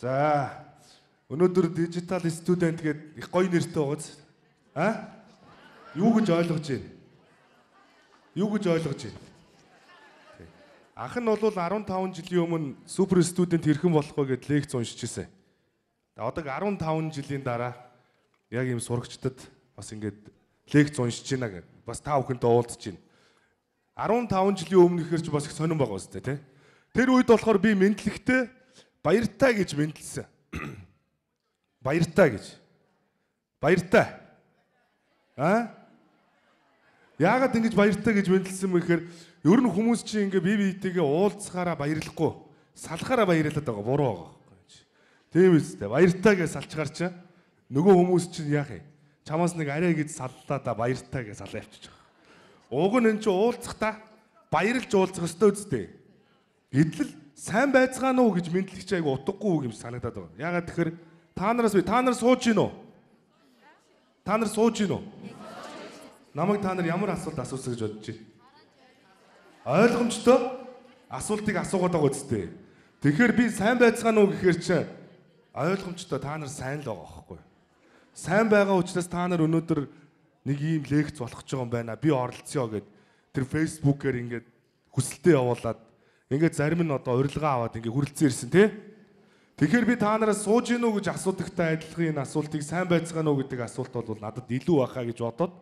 За өнөөдөр digital student гэдэг их гоё нэртэй байгааз. Юу гэж ойлгож байна? Юу гэж ойлгож байна? Анх нь бол 15 жилийн өмнө супер студент хэрхэн болох вэ гэд лекц уншиж ирсэн. Одоо 15 жилийн дараа яг ийм сурагчдад бас ингээд лекц уншиж байна гэд бас та бүхэнтэй уулзж байна. 15 жилийн өмнө ихэр ч бас их сонирн байгаа үстэй тий. Тэр үед болохоор би мэдлэгтэй баяртай гэж мэдлсэн. Баяртай гэж. Баяртай. Яагаад ингэж баяртай гэж мэдлсэн бэ гэхээр ер нь хүмүүс чинь ингээ бие биетэйгээ уулзахаараа баярлахгүй, салахаараа баярлаад байгаа буруу байгаа. Тийм үстэй. Баяртай гэж салчгаар чинь нөгөө хүмүүс чинь яах юм? Чамаас нэг арай гэж саллаа да баяртай гэж салаа явчих. Уг нь энэ чинь уулзахдаа баярлж уулзах ёстой үстэй. Гэтэл сайн байцгаана уу гэж мэдлэгч айгу утгагүй юм санагдаад байна. Яагаад тэгэхээр та нар сууж гин үү? Та нар сууж гин үү? Намайг та нар ямар асуулт асуусан гэж бодож байна? Ойлгомжтой асуултыг асуугаад байгаа үстэй. Тэгэхээр би сайн байцгаана уу гэхээр чи ойлгомжтой та нар сайн л байгаа байхгүй. Сайн байгаа учраас та нар өнөөдөр нэг ийм лекц болох ч байгаа юм байна. Би оролцъё гэд тэр фэйсбүүкээр ингээд хүсэлтээ явуулаад ингээд зарим нь одоо урилга аваад ингээд хүрэлцэн ирсэн тий. Тэгэхээр би та нараас сууж гин үү гэж асуудагтай адилхан энэ асуултыг сайн байцгаана уу гэдэг асуулт бол надад илүү бахаа гэж бодоод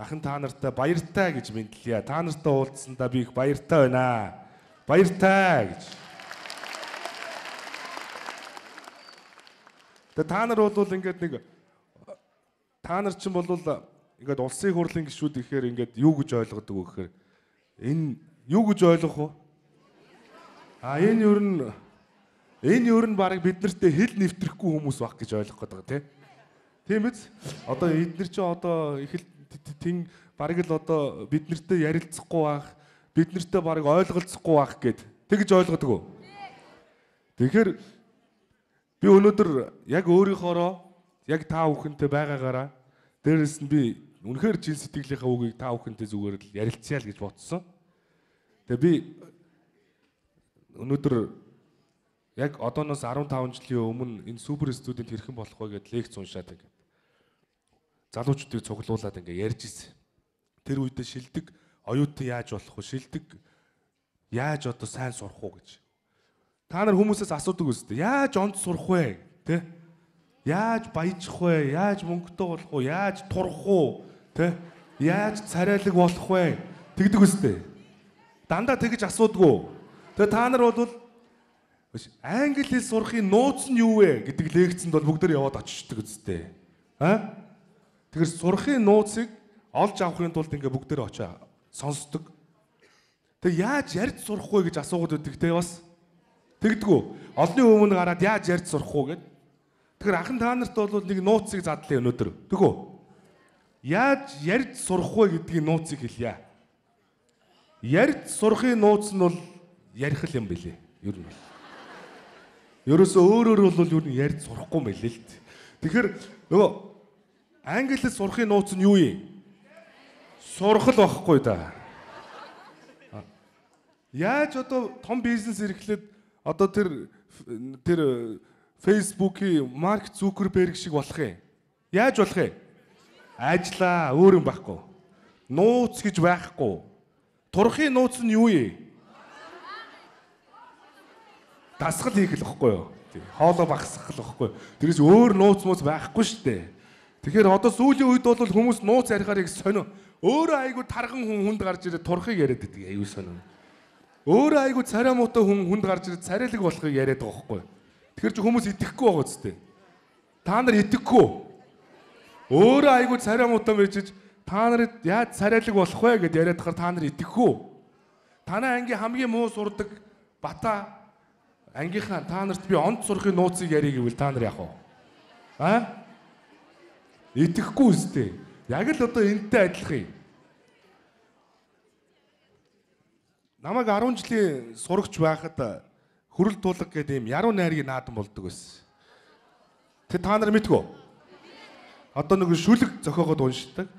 ахын та нартай баяртай гэж мэдлээ. Та нартай уулзсандаа би их баяртай байна. Баяртай гэж. Тэгээ та нар бол ингээд нэг та нар чинь бол ингээд улсын хурлын гишүүд ихээр ингээд юу гэж ойлгодог вэ гэхээр энэ юу гэж ойлгох вэ? Энэ ер нь баг бид нартэй хэл нэвтрэхгүй хүмүүс баг гэж ойлгох гэдэг тий. Тийм биз? Одоо эдгээр чи одоо их тэн баг л одоо бид нартэй ярилцахгүй байх, бид нартэй баг ойлголцохгүй байх гэд тэгж ойлгодог уу? Тэгэхээр би өнөөдөр яг өөрийнхоороо яг та бүхэнтэй байгаагаараа дээрэс нь би үнэхээр чин сэтгэлийнхаа үгийг та бүхэнтэй зүгээр л ярилцъя л гэж бодсон. Тэгээ би өнөөдөр яг одооноос 15 жилийн өмнө энэ супер студент хэрхэн болох вэ гэд лекц уншаад ингээд залуучуудыг цуглуулад ингээд ярьж ирсэн. Тэр үедээ шилдэг оюутан яаж болох вэ? Шилдэг яаж одоо сайн сурах уу гэж. Та нар хүмүүсээс асуудаг үстэй. Яаж онц сурах вэ? Тэ? Яаж баяжих вэ? Яаж мөнгөтэй болох вэ? Яаж турах вэ? Тэ? Яаж царайлаг болох вэ? Тэгдэг үстэй. Дандаа тэгж асуудаггүй. Тэгээ та нар бол англи хэл сурахын нууц нь юу вэ гэдэг лекцэнд бол бүгдээр яваад очичдаг үстэй. Тэгэхээр сурахын нууцыг олж авахын тулд ингээ бүгдээр очоо сонсдог. Тэгээ яаж ярьж сурах вэ гэж асуугаад өгдөг те бас тэгдэггүй. Олны өмнө гараад яаж ярьж сурах вэ гэд. Тэгэхээр ахын та нарт бол нэг нууцыг задлаа өнөөдөр. Тэгвэл яаж ярьж сурах вэ гэдгийг нууцыг хэлье. Ярьж сурахын нууц нь бол ярих юм билээ. Ер нь. Ерөөсөө өөрөөр бол ер нь ярьж сурахгүй мэлээ л. Тэгэхээр нөгөө англи хэл сурахын нууц нь юу юм? Сурах л байхгүй да. Яаж одоо том бизнес эрхлээд одоо тэр фэйсбүүкийн Марк Зукерберг шиг болох юм? Яаж болох юм? Ажлаа өөр юм байхгүй. Нууц гэж байхгүй. Турахын нууц нь юу юм? Дасгал хийх л واخгүй юу? Хоолоо багсгах л واخгүй. Тэрээс өөр нууц мууц байхгүй шүү дээ. Тэгэхээр одоо сүүлийн үед бол хүмүүс нууц ярихаар их сонио. Өөрөө айгу тарган хүнд гарч ирээд турхыг яриад байдаг аюу сонио. Өөрөө айгу царай муутай хүнд гарч ирээд царайлаг болохыг яриад байгаа واخгүй. Тэгэхээр чи хүмүүс итгэхгүй байгаа үстэй. Та нар итгэхгүй. Өөрөө айгу царай муутай байжж та нарт яаж царайлаг болох вэ гэд яриад хахаар та нар итгэхгүй. Танай ангийн хамгийн муу сурдаг бата ангийнхаа та нарт би онц сурахын нууцыг ярих гэвэл та нар яах вэ? Итгэхгүй үстэй. Яг л одоо энэтэй адилхан юм. Намайг 10 жилийн сурагч байхад хөрөл тулга гэдэг юм яруу найргийн наадам болдог байсан. Тэ та нар мэдгүй. Одоо нэг шүлэг зохиогоод уншдаг.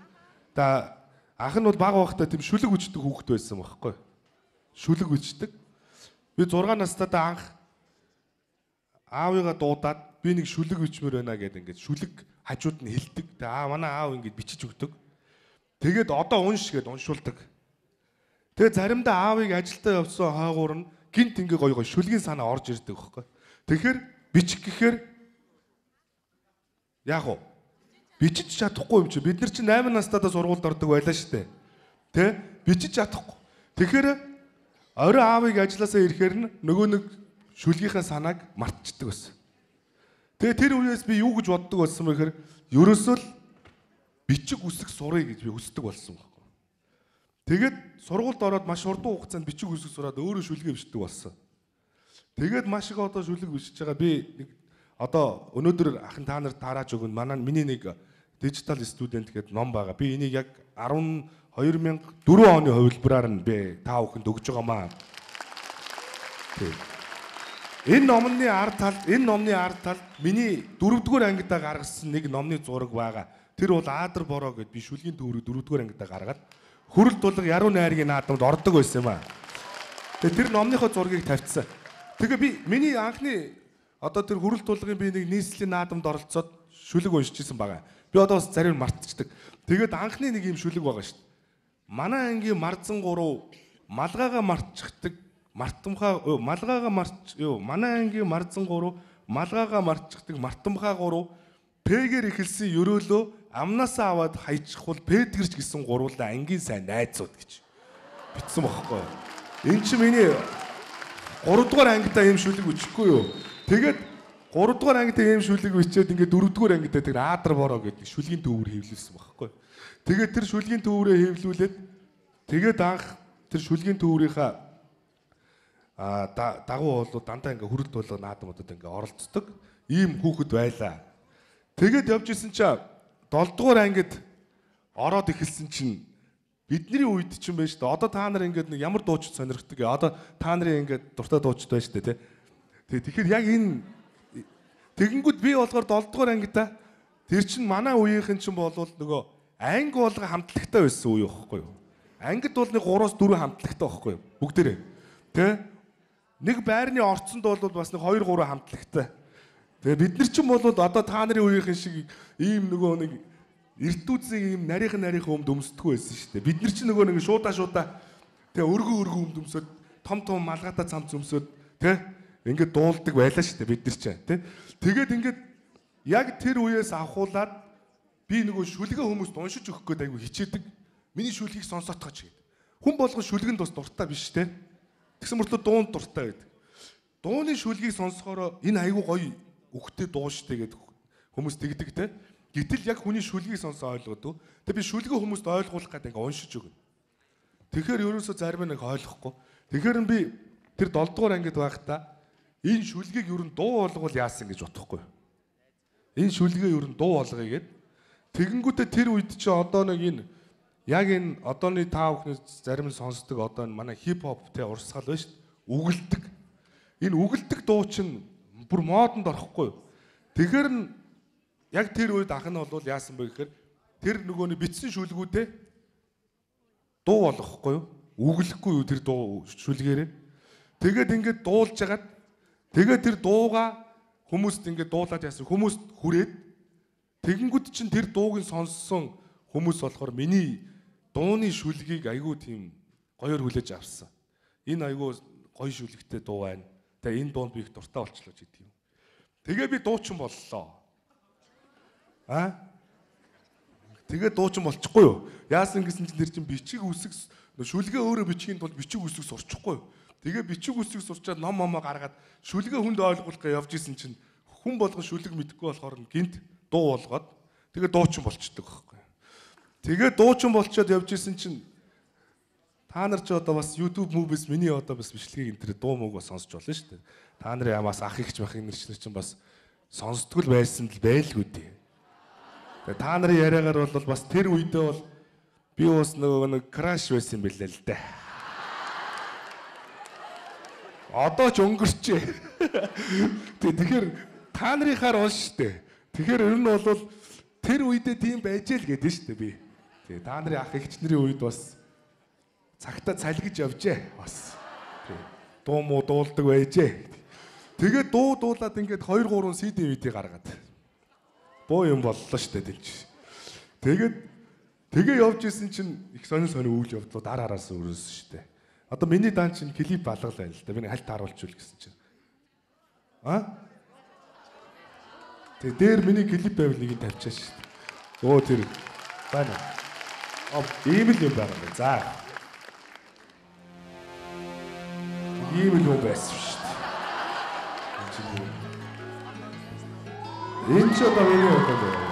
За ах нь бол бага байхдаа тийм шүлэг үчдэг хүүхэд байсан байхгүй. Шүлэг үчдэг. Би 6 настайдаа анх аавыгаа дуудаад би нэг шүлэг бичмээр байна гэдэг ингээд шүлэг хажууд нь хилдэг. Тэгээ манай аав ингээд бичиж өгдөг. Тэгээд одоо унш гэд уншуулдаг. Тэгээ заримдаа аавыг ажилдаа явсан хойгуур нь гинт ингээ гоё шүлгийн санаа орж ирдэг байхгүй. Тэгэхээр бичих гэхээр яг уу бичиж чадахгүй юм чи бид нар чи 8 настайдаа сургуульд ордог байлаа шүү дээ. Тэ? Бичиж чадахгүй. Тэгэхээр орой аавыг ажилласаа ирэхээр нь нөгөө нэг шүлгийнхаа санааг мартчихдаг байсан. Тэгээ тэр үеэс би юу гэж боддог болсон бэ гэхээр ерөөсөө л бичиг үсэг сурыг гэж би хүсдэг болсон байхгүй. Тэгээд сургуульд ороод маш хурдан хугацаанд бичиг үсэг сураад өөрөө шүлгээ бичдэг болсон. Тэгээд маш их одоо шүлэг бичиж байгаа би нэг одоо өнөөдөр ахын та нарт тарааж өгнө. Миний нэг дижитал студент гэдэг ном байгаа. Би энийг яг 2004 оны хувилбараар нь би та бүхэнд өгж байгаамаа. Энэ номны ард талд миний 4-р ангидаа гаргасан нэг номны зураг байгаа. Тэр бол Аадар бороо гэд би шүлгийн төврийг 4-р ангидаа гаргаад хөрөл тулга яруу найргийн наадамд ордог байсан юм аа. Тэгээ тэр номныхоо зургийг тавьчихсан. Тэгээ би миний анхны одоо тэр хөрөл тулгын би нэг нийслэлийн наадамд оролцоод шүлэг уншижсэн байгаа. Би одоо бас зарим мартчихдаг. Тэгээд анхны нэг юм шүлэг байгаа шүү дээ. Манай ангийн марзан 3 малгайгаа марччихдаг манай ангийн марзан 3 малгайгаа марччихдаг мартамхаа 3 П-гээр эхэлсэн ерөөлөө амнасаа аваад хайчихвал П-дгэрч гэсэн гурвуулаа ангийн сайн найзууд гэж бичсэн бохоггүй. Энд чи миний 3-р ангидаа юм шүлэг бичихгүй юу? Тэгээд 3-р ангидаа юм шүлэг бичээд ингээд 4-р ангидаа тэр Аадар бороо гэдэг шүлгийн төвөр хэвлүүлсэн бохоггүй. Тэгээд тэр шүлгийн төврөө хэвлүүлээд тэгээд анх тэр шүлгийн төврийнхаа дагуу болоо дандаа ингээ хөрөлт болоо наадамуудад ингээ оролцдог ийм хүүхэд байлаа. Тэгээд явж исэн чи 7-р ангид ороод эхэлсэн чинь бидний үед ч юм байна шүү дээ. Одоо та нар ингээд нэг ямар дуучид сонирхдаг. Одоо та нарын ингээд дуртай дуучид байна шүү дээ, тий. Тэгэхээр яг энэ тэгэнгүүт би болохоор 7-р ангидаа тэр чинь манай үеийнхэн чинь болвол нөгөө анги болго хамтлагтай байсан үе байхгүй юу? Ангид бол нэг 3-4 хамтлагтай байхгүй юу? Бүгдээрээ. Тэ? Нэг байрны орцонд бол бас нэг 2-3 хамтлагтай. Тэгээ бид нар ч юм бол одоо та нарын үеийнхэн шиг ийм нөгөө нэг эртдүүцийн ийм нарийнхан өмд өмсдөггүй байсан шүү дээ. Бид нар ч нөгөө нэг шуудаа тэгээ өргөн өмд өмсөд том малгайтай цамц өмсөд тэ? Ингээд дуулдаг байлаа шүү дээ бид нар ч тэ? Тэгээд ингээд яг тэр үеэс авахуулаад би нөгөө шүлгээ хүмүүст уншиж өгөх гээд айгу хичээдэг. Миний шүлгийг сонсоотгооч гээд. Хүн болгон шүлгэнд бас дуртай биш те. Тэгсэн мөртлөө дуунд дуртай байдаг. Дууны шүлгийг сонсохоор энэ айгу гоё өгтөд дуу штэ гээд хүмүүс тэгдэг те. Гэтэл яг хүний шүлгийг сонсоо ойлгодог. Тэгээ би шүлгээ хүмүүст ойлгуулах гээд ингээ уншиж өгнө. Тэгэхээр ерөөсөө зарим нэг ойлгохгүй. Тэгэхээр би тэр 7-р ангид байхдаа энэ шүлгийг ер нь дуу болгол яасан гэж бодохгүй. Энэ шүлгээ ер нь дуу болгоё гээд тэгэнгүүтээ тэр үед чи одоо нэг энэ яг энэ одооны та бүхний зарим нь сонсдог одоо энэ манай хип-хоп те урсгал байна шүү дээ. Үгэлдэг. Энэ үгэлдэг дуу чинь бүр модонд орохгүй. Тэгэхээр нь яг тэр үед ах нь бол яасан бэ гэхээр тэр нөгөөний битсэн шүлгүүдээ дуу болгохгүй юу? Үгэлэхгүй юу тэр дуу шүлгээрээ. Тэгээд ингээд дуулж хагаад тэгээд тэр дууга хүмүүст ингээд дуулаад яасан хүмүүст хүрээд тэгэнгүүт чинь тэр дууг нь сонссон хүмүүс болохоор миний дууны шүлгийг айгүй тийм гоёор хүлээж авсан. Энэ айгүй гоё шүлэгтэй дуу байна. Тэгээ энэ дуунд би их дуртай болчлоо ч гэдэг юм. Тэгээ би дуучин боллоо. Тэгээ дуучин болчихгүй юу? Яасан гэсэн чинь тэр чинь бичиг үсэг шүлгээ өөрөө бичгийн тулд бичиг үсэг сурчихгүй юу? Тэгээ бичиг үсэг сурчаад ном гаргаад шүлгээ хүнд ойлгуулах гэж явж исэн чинь хүн болгон шүлэг мэдэхгүй болохоор гинт дуу болгоод тэгээ дуучин болчдөг байхгүй. Тэгээ дуучин болчоод явж исэн чинь та нар ч одоо бас YouTube Movies миний одоо бас бичлэгийг энэ тэр дуу мууг бас сонсч болно шүү дээ. Та нарын ямаас ах ихч мах энэ чинь бас сонсдгол байсан л байлгүй дээ. Тэгээ та нарын яриагаар бол бас тэр үедээ бол би бас нөгөө нэг краш байсан юм билээ л дээ. Одоо ч өнгөрчээ. Тэгэхээр та нарынхаар бол шүү дээ. Тэгэхээр ер нь бол тэр үедээ тийм байжээ л гэдэг шүү дээ би. Тэгээ та нарын ах эгч нарын үед бас цагтаа цалгиж явжээ бас. Дуу муу дуулдаг байжээ. Тэгээд дуулаад ингээд 2 3 CD видео гаргаад. Боо юм боллоо штэ тэгж. Тэгээ явж исэн чинь их сонир үйл явдлууд араас өрөөсөн штэ. Одоо миний даан чинь клип алгалаа л да. Миний хальт харуулчул гэсэн чинь. Тэгээ дээр миний клип байвал нэг нь тавьчаа штэ. Өө тэр байна. Ийм л юм байна. За. Ийм л юм байсан штэ. Энэ ч одоо миний удаа байна.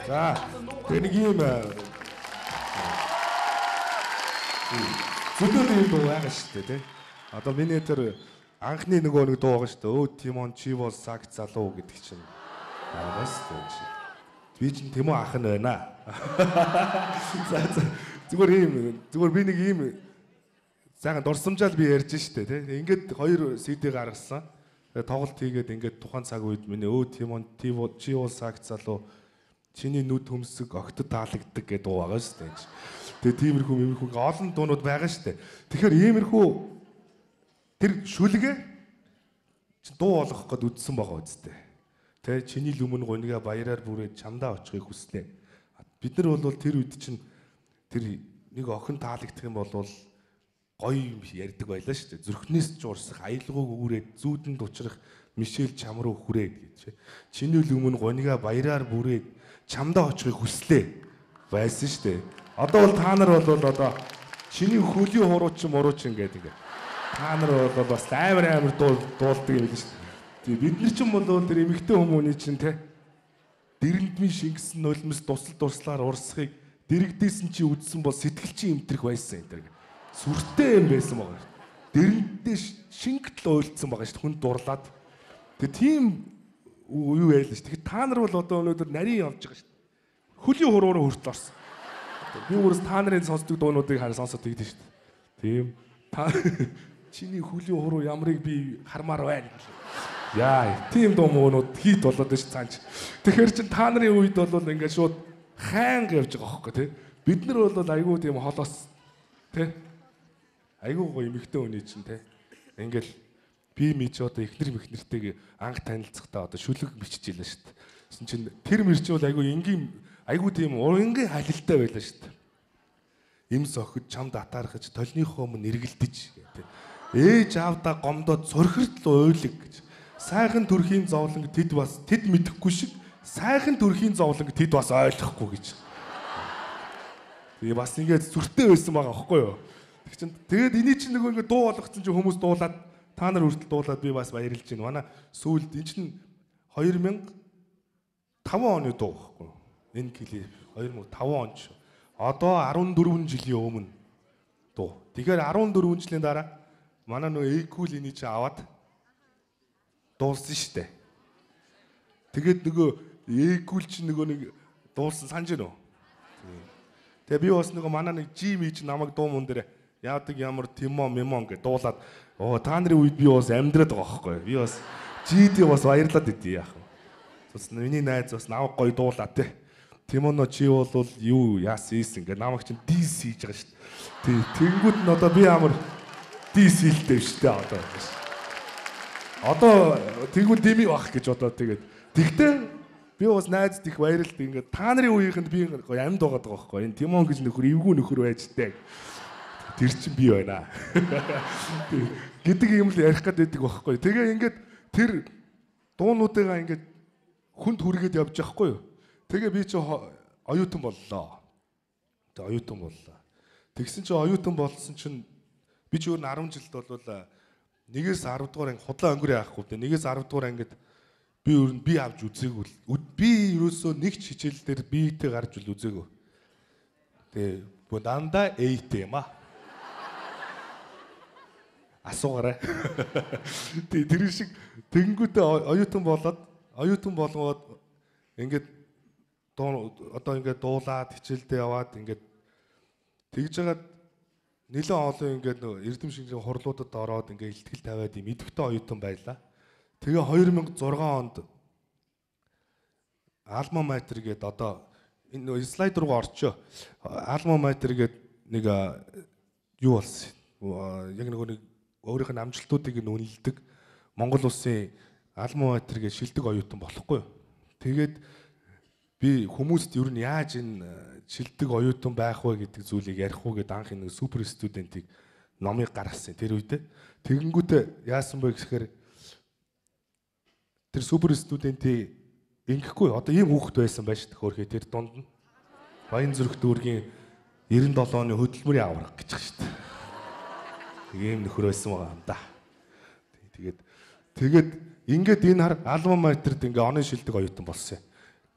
За, нэг юм зүтгэл юм дуу байгаа шүү дээ, тий. Одоо миний тэр анхны нөгөө нэг дуу байгаа шүү дээ. Өө Тимон чи бол саг залуу гэдэг чинь. Бас тий. Би чинь Тимон ах нь байна. Зүгээр би нэг ийм сайхан дурсамжаал би ярьж шүү дээ, тий. Ингээд 2 CD гаргасан. Тэгээ тоглолт хийгээд ингээд тухайн цаг үед миний өө Тимон чи бол саг залуу чиний нүд хөмсөг огтд таалагддаг гэдэг дуу байгаа шүү дээ. Тэгээ тиймэрхүү олон дуунууд байгаа шүү дээ. Тэгэхээр иймэрхүү тэр шүлгээ дуу болгох гээд үдсэн байгаа үстэй. Тэ чиний л өмнө гунига баяраар бүрээд чамдаа очихыг хүслээ. Бид нар бол тэр үед чинь тэр нэг охин таалагдах юм бол гоё юм ярьдаг байлаа шүү дээ. Зүрхнээс жуурсах, аялгауг үүрээд зүүдэнд учрах Мишель чам руу хүрээд гэж. Чиний л өмнө гунига баяраар бүрээд чамдаа очихыг хүслээ байсан шүү дээ. Одоо бол та нар бол одоо чиний хөлийн хурууч мурууч ингээд та нар бол бас амар дуулдаг юм л шүү дээ. Бид нар ч юм бол тэр эмэгтэй хүмүүний чинь те дэрэндмийн шингэсэн нулимс дуслаар урсахыг дэрэгдээсэн чи үдсэн бол сэтгэл чи имтрэх байсан энэ. Сүртэй юм байсан байгаа. Дэрэндээ шингэтэл ойлцсон байгаа шүү дээ. Хүн дурлаад. Тэгээ тийм юу яйл шүү. Тэгэхээр та нар бол одоо өнөөдөр нарийн явж байгаа шүү. Хөлийн хуруугаар хүртэл орсон. Би өөрөөс та нарын сонсдог дуунуудыг сонсоод тэгдэж шүү. Тийм. Та чиний хөлийн хуруу ямрыг би хармаар байна гэж. Яа, тийм дуу муунууд хийд болоод ш цаанч. Тэгэхээр чин та нарын үед бол ингээд шууд хайнга явж байгаа хөөхгүй тий. Бид нар бол айгүй тийм холоос тий. Айгүй гоё эмэгтэй хүний чинь тий. Ингээл би мич одоо эхнэр мэхнэртэйг анх танилцахдаа одоо шүлэг бичиж илаа шүү дээ. Тэсэн чинь тэр мэрч бол айгүй энгийн айгүй тийм урангийн халилтай байлаа шүү дээ. Имс охид чамд атаархаж толныхоо өмнө эргэлдэж гэдэг. Ээж аавдаа гомдоод цорхиртл уйлаг гэж. Сайхан төрхийн зовлон тэд мэдэхгүй шиг сайхан төрхийн зовлон тэд бас ойлгохгүй гэж. Тэгээ бас ингээд зүртэй байсан байгаа аахгүй юу? Тэгээд эний чинь нөгөө ингээд дуу болгоцсон чинь хүмүүс дуулаад та нар хүртэл дуулаад би бас баярлж байна. Манай сүүлд энэ чинь 2005 оны дуу байхгүй юу? Энэ клип 2005 он шүү. Одоо 14 жилийн өмнө дуу. Тэгэхээр 14 жилийн дараа манай нөгөө Экул эний чинь аваад дуулсан шүү дээ. Тэгээд нөгөө Экул чинь нөгөө нэг дуулсан санаж гэнэ үү? Тэгээ би бас нөгөө манай нэг Жими чинь намайг дуу мөн дээр яадаг ямар Тимон мемон гэж дуулаад та нарын үед би бас амьдраад байгаа байхгүй. Би бас GD бас баярлаад идэв яах вэ. Бас миний найз бас намайг гоё дуулаад те. Тимоно чи бол юу яас ийсэн гэ намайг чинь дис хийж байгаа шүү дээ. Тэнгүүд нь одоо би амар Дисэлтэй шүү дээ одоо. Одоо тэгвэл дими бах гэж одоо тэгээд. Тэгтээ би бас найзд их баярлалт ингээд та нарын үеийнхэнд би амьд байгаа байхгүй. Энэ Тимон гэж нөхөр эвгүй нөхөр байж тээ. Тэр чинь би байна. Гэдэг юм л ярих гэдэг байхгүй. Тэгээ ингээд тэр дуунуудыгаа ингээд хүнд хүргээд явж байхгүй юу. Тэгээ би чи оюутан боллоо. Тэгээ оюутан боллоо. Тэгсэн чи оюутан болсон чинь би чи өөр 10 жилд болвол 1-ээс 10 дугаар анги худлаа өнгөрөө яахгүй дээ. 1-ээс 10 дугаар ангид би өөр нь би авч үзээгүй. Би ерөөсөө нэг ч хичээл дээр биетэй гарч үзээгүй. Тэгээ дандаа 8 юм аа. Асуугаарай. Тэр шиг тэгэнгүүтээ оюутан болгоод ингээд одоо ингээд дуулаад хичээлдээ яваад ингээд тэгж жагаад нэлээд олон ингээд эрдэм шинжлэх хурлуудад ороод ингээд ихтгэл тавиад юм идэвхтэй оюутан байлаа. Тэгээ 2006 онд Alma Mater гээд одоо энэ слайд руу орчоо. Alma Mater гээд нэг юу болсон. Яг нэг өөрийнх нь амжилтуудыг нь үнэлдэг Монгол улсын Alma Mater гээд шилдэг оюутан болохгүй. Тэгээд би хүмүүст ер нь яаж энэ шилдэг оюутан байх вэ гэдэг зүйлийг ярих уу гэдээ анх нэг супер студентийг номыг гаргасан тэр үедээ. Тэгэнгүүтээ яасан бэ гэхээр тэр супер студентийг ингэхгүй одоо ийм хүүхэд байсан байж төхөөрхөө тэр дунд нь Баянзүрх дүүргийн 97-оны хөдөлмөрийн авраг гэж байгаа шүү дээ. Ийм нөхөр байсан байгаа юм да. Тэгээд ингээд энэ хар Alma Mater-д ингээ оны шилдэг оюутан болсон юм.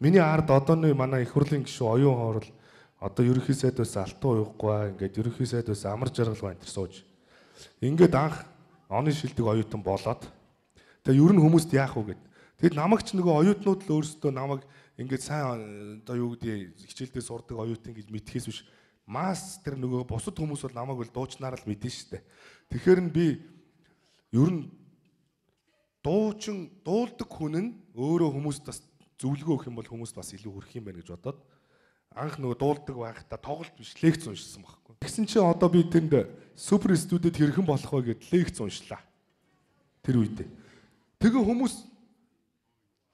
Миний ард одооны манай их хурлын гишүүн оюун хоорол одоо ерөнхий сайдаас алтан уяггүй ингээд ерөнхий сайдаас амар жаргал байна тэр сууж. Ингээд анх оны шилдэг оюутан болоод тэгээ ер нь хүмүүст яах вэ гэд. Тэгэд намайг ч нөгөө оюутнууд л өөрсдөө намайг ингээд сайн одоо юу гэдэг хичээлдээ сурдаг оюутан гэж мэдхээс биш масс тэр нөгөө бусад хүмүүс бол намайг бол дуучнаар л мэдэн штэ. Тэгэхээр нь би ер нь дуулдаг хүн нь өөрөө хүмүүст бас зөвлөгөө өгөх юм бол хүмүүст бас илүү хүрэх юм байна гэж бодоод анх нөгөө дуулдаг байхдаа тоглолт биш лекц уншсан байхгүй. Тэгсэн чинь одоо би тэнд супер студент хэрхэн болох вэ гэд лекц уншлаа. Тэр үедээ. Тэгээ хүмүүс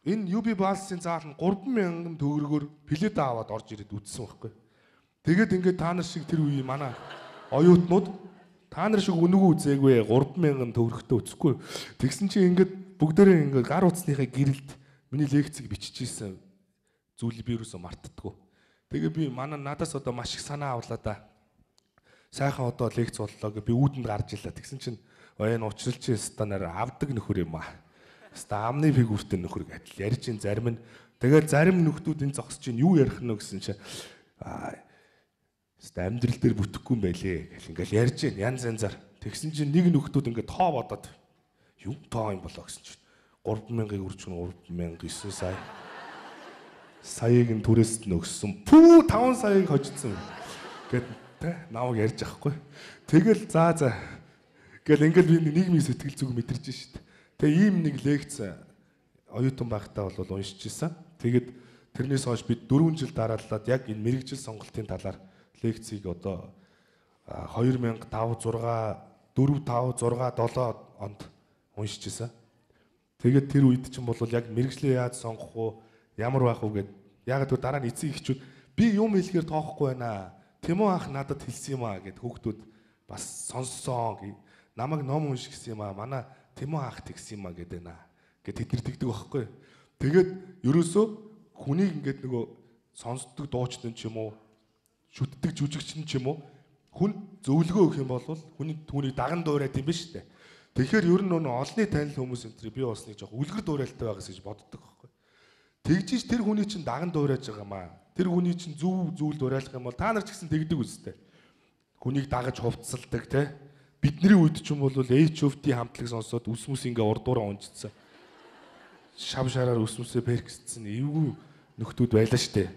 энэ UB Балсын заал нь 3,000 төгрөгөөр плед аваад орж ирээд үзсэн байхгүй. Тэгээд ингээд та нар шиг тэр үе манай оюутнууд та нар шиг үнэгүй үзээгүй 3,000 төгрөгтөө үзэхгүй. Тэгсэн чинь ингээд бүгдээрээ ингээд гар утасныхаа гэрэлд миний лекцийг биччихсэн зүйлийг би юусоо мартдаггүй. Тэгээ би надаас одоо маш их санаа авлаа да. Сайхан одоо лекц боллоо гэ би үүдэнд гарч илаа. Тэгсэн чинь энэ учралч станаар авдаг нөхөр юм аа. Ста амны фигүртэй нөхөр гэдэл ярьж ин зарим нь тэгэл зарим нөхдүүд энэ зогсож чинь юу ярих нь гэсэн чинь ста амьдрал дээр бүтэхгүй юм байлээ гэл ингээл ярьж ин янз янзаар. Тэгсэн чинь нэг нөхдүүд ингээд тоо бодоод юу тоо юм болоо гэсэн чинь 3,000-ыг үржих нь 3,900 сая. Саяыг нь түрээсд нь өгсөн. Пүү 5 саяыг хожицсон. Гэт намайг ярьж авахгүй. Тэгэл за гэл ингээл би нийгмийн сэтгэл зүг мэдэрч шít. Тэгээ ийм нэг лекц оюутан байхдаа бол уншиж ирсэн. Тэгэд тэрнээс хойш би 4 жил дарааллаад яг энэ мэрэгжил сонголтын талаар лекцийг одоо 2005, 6, 4, 5, 6, 7 онд уншиж ирсэн. Тэгээд тэр үед чинь бол яг мэрэгжлээ яаж сонгох уу, ямар байх уу гэд яг тэр дараа нь эцэг эхчүүд би юм хэлэхээр тоохгүй байна. Тэмүү ах надад хэлсэн юм аа гэд хүүхдүүд бас сонссон. Намайг ном унших гэсэн юм аа. Манай Тэмүү ах тэгсэн юм аа гэд байна. Гэт тэд нар тэгдэг байхгүй. Тэгээд ерөөсөө хүнийг ингээд нөгөө сонсдог дуучид ч юм уу, шүтдэг жүжигчин ч юм уу хүн зөвлөгөө өгөх юм бол түүний даган дуурайд юм ба штэ. Тэгэхээр ер нь нөгөө олонний танил хүмүүс энэ би бас нэг жоох үлгэр дуурайлтай байгаас гэж боддог байхгүй. Тэгжиж тэр хүний чинь даган дуурайж байгаа юм аа. Тэр хүний чинь зөв зүйл дуурайлах юм бол та нар ч гэсэн тэгдэг үстэй. Хүнийг дагаж хувцсалдаг те. Бидний үед ч юм бол HOT хамтлаг сонсоод үс ингээ урдуураа унжицсан. Шав шараар үс мүсээ перксцсэн эвгүй нөхдүүд байлаа штэ.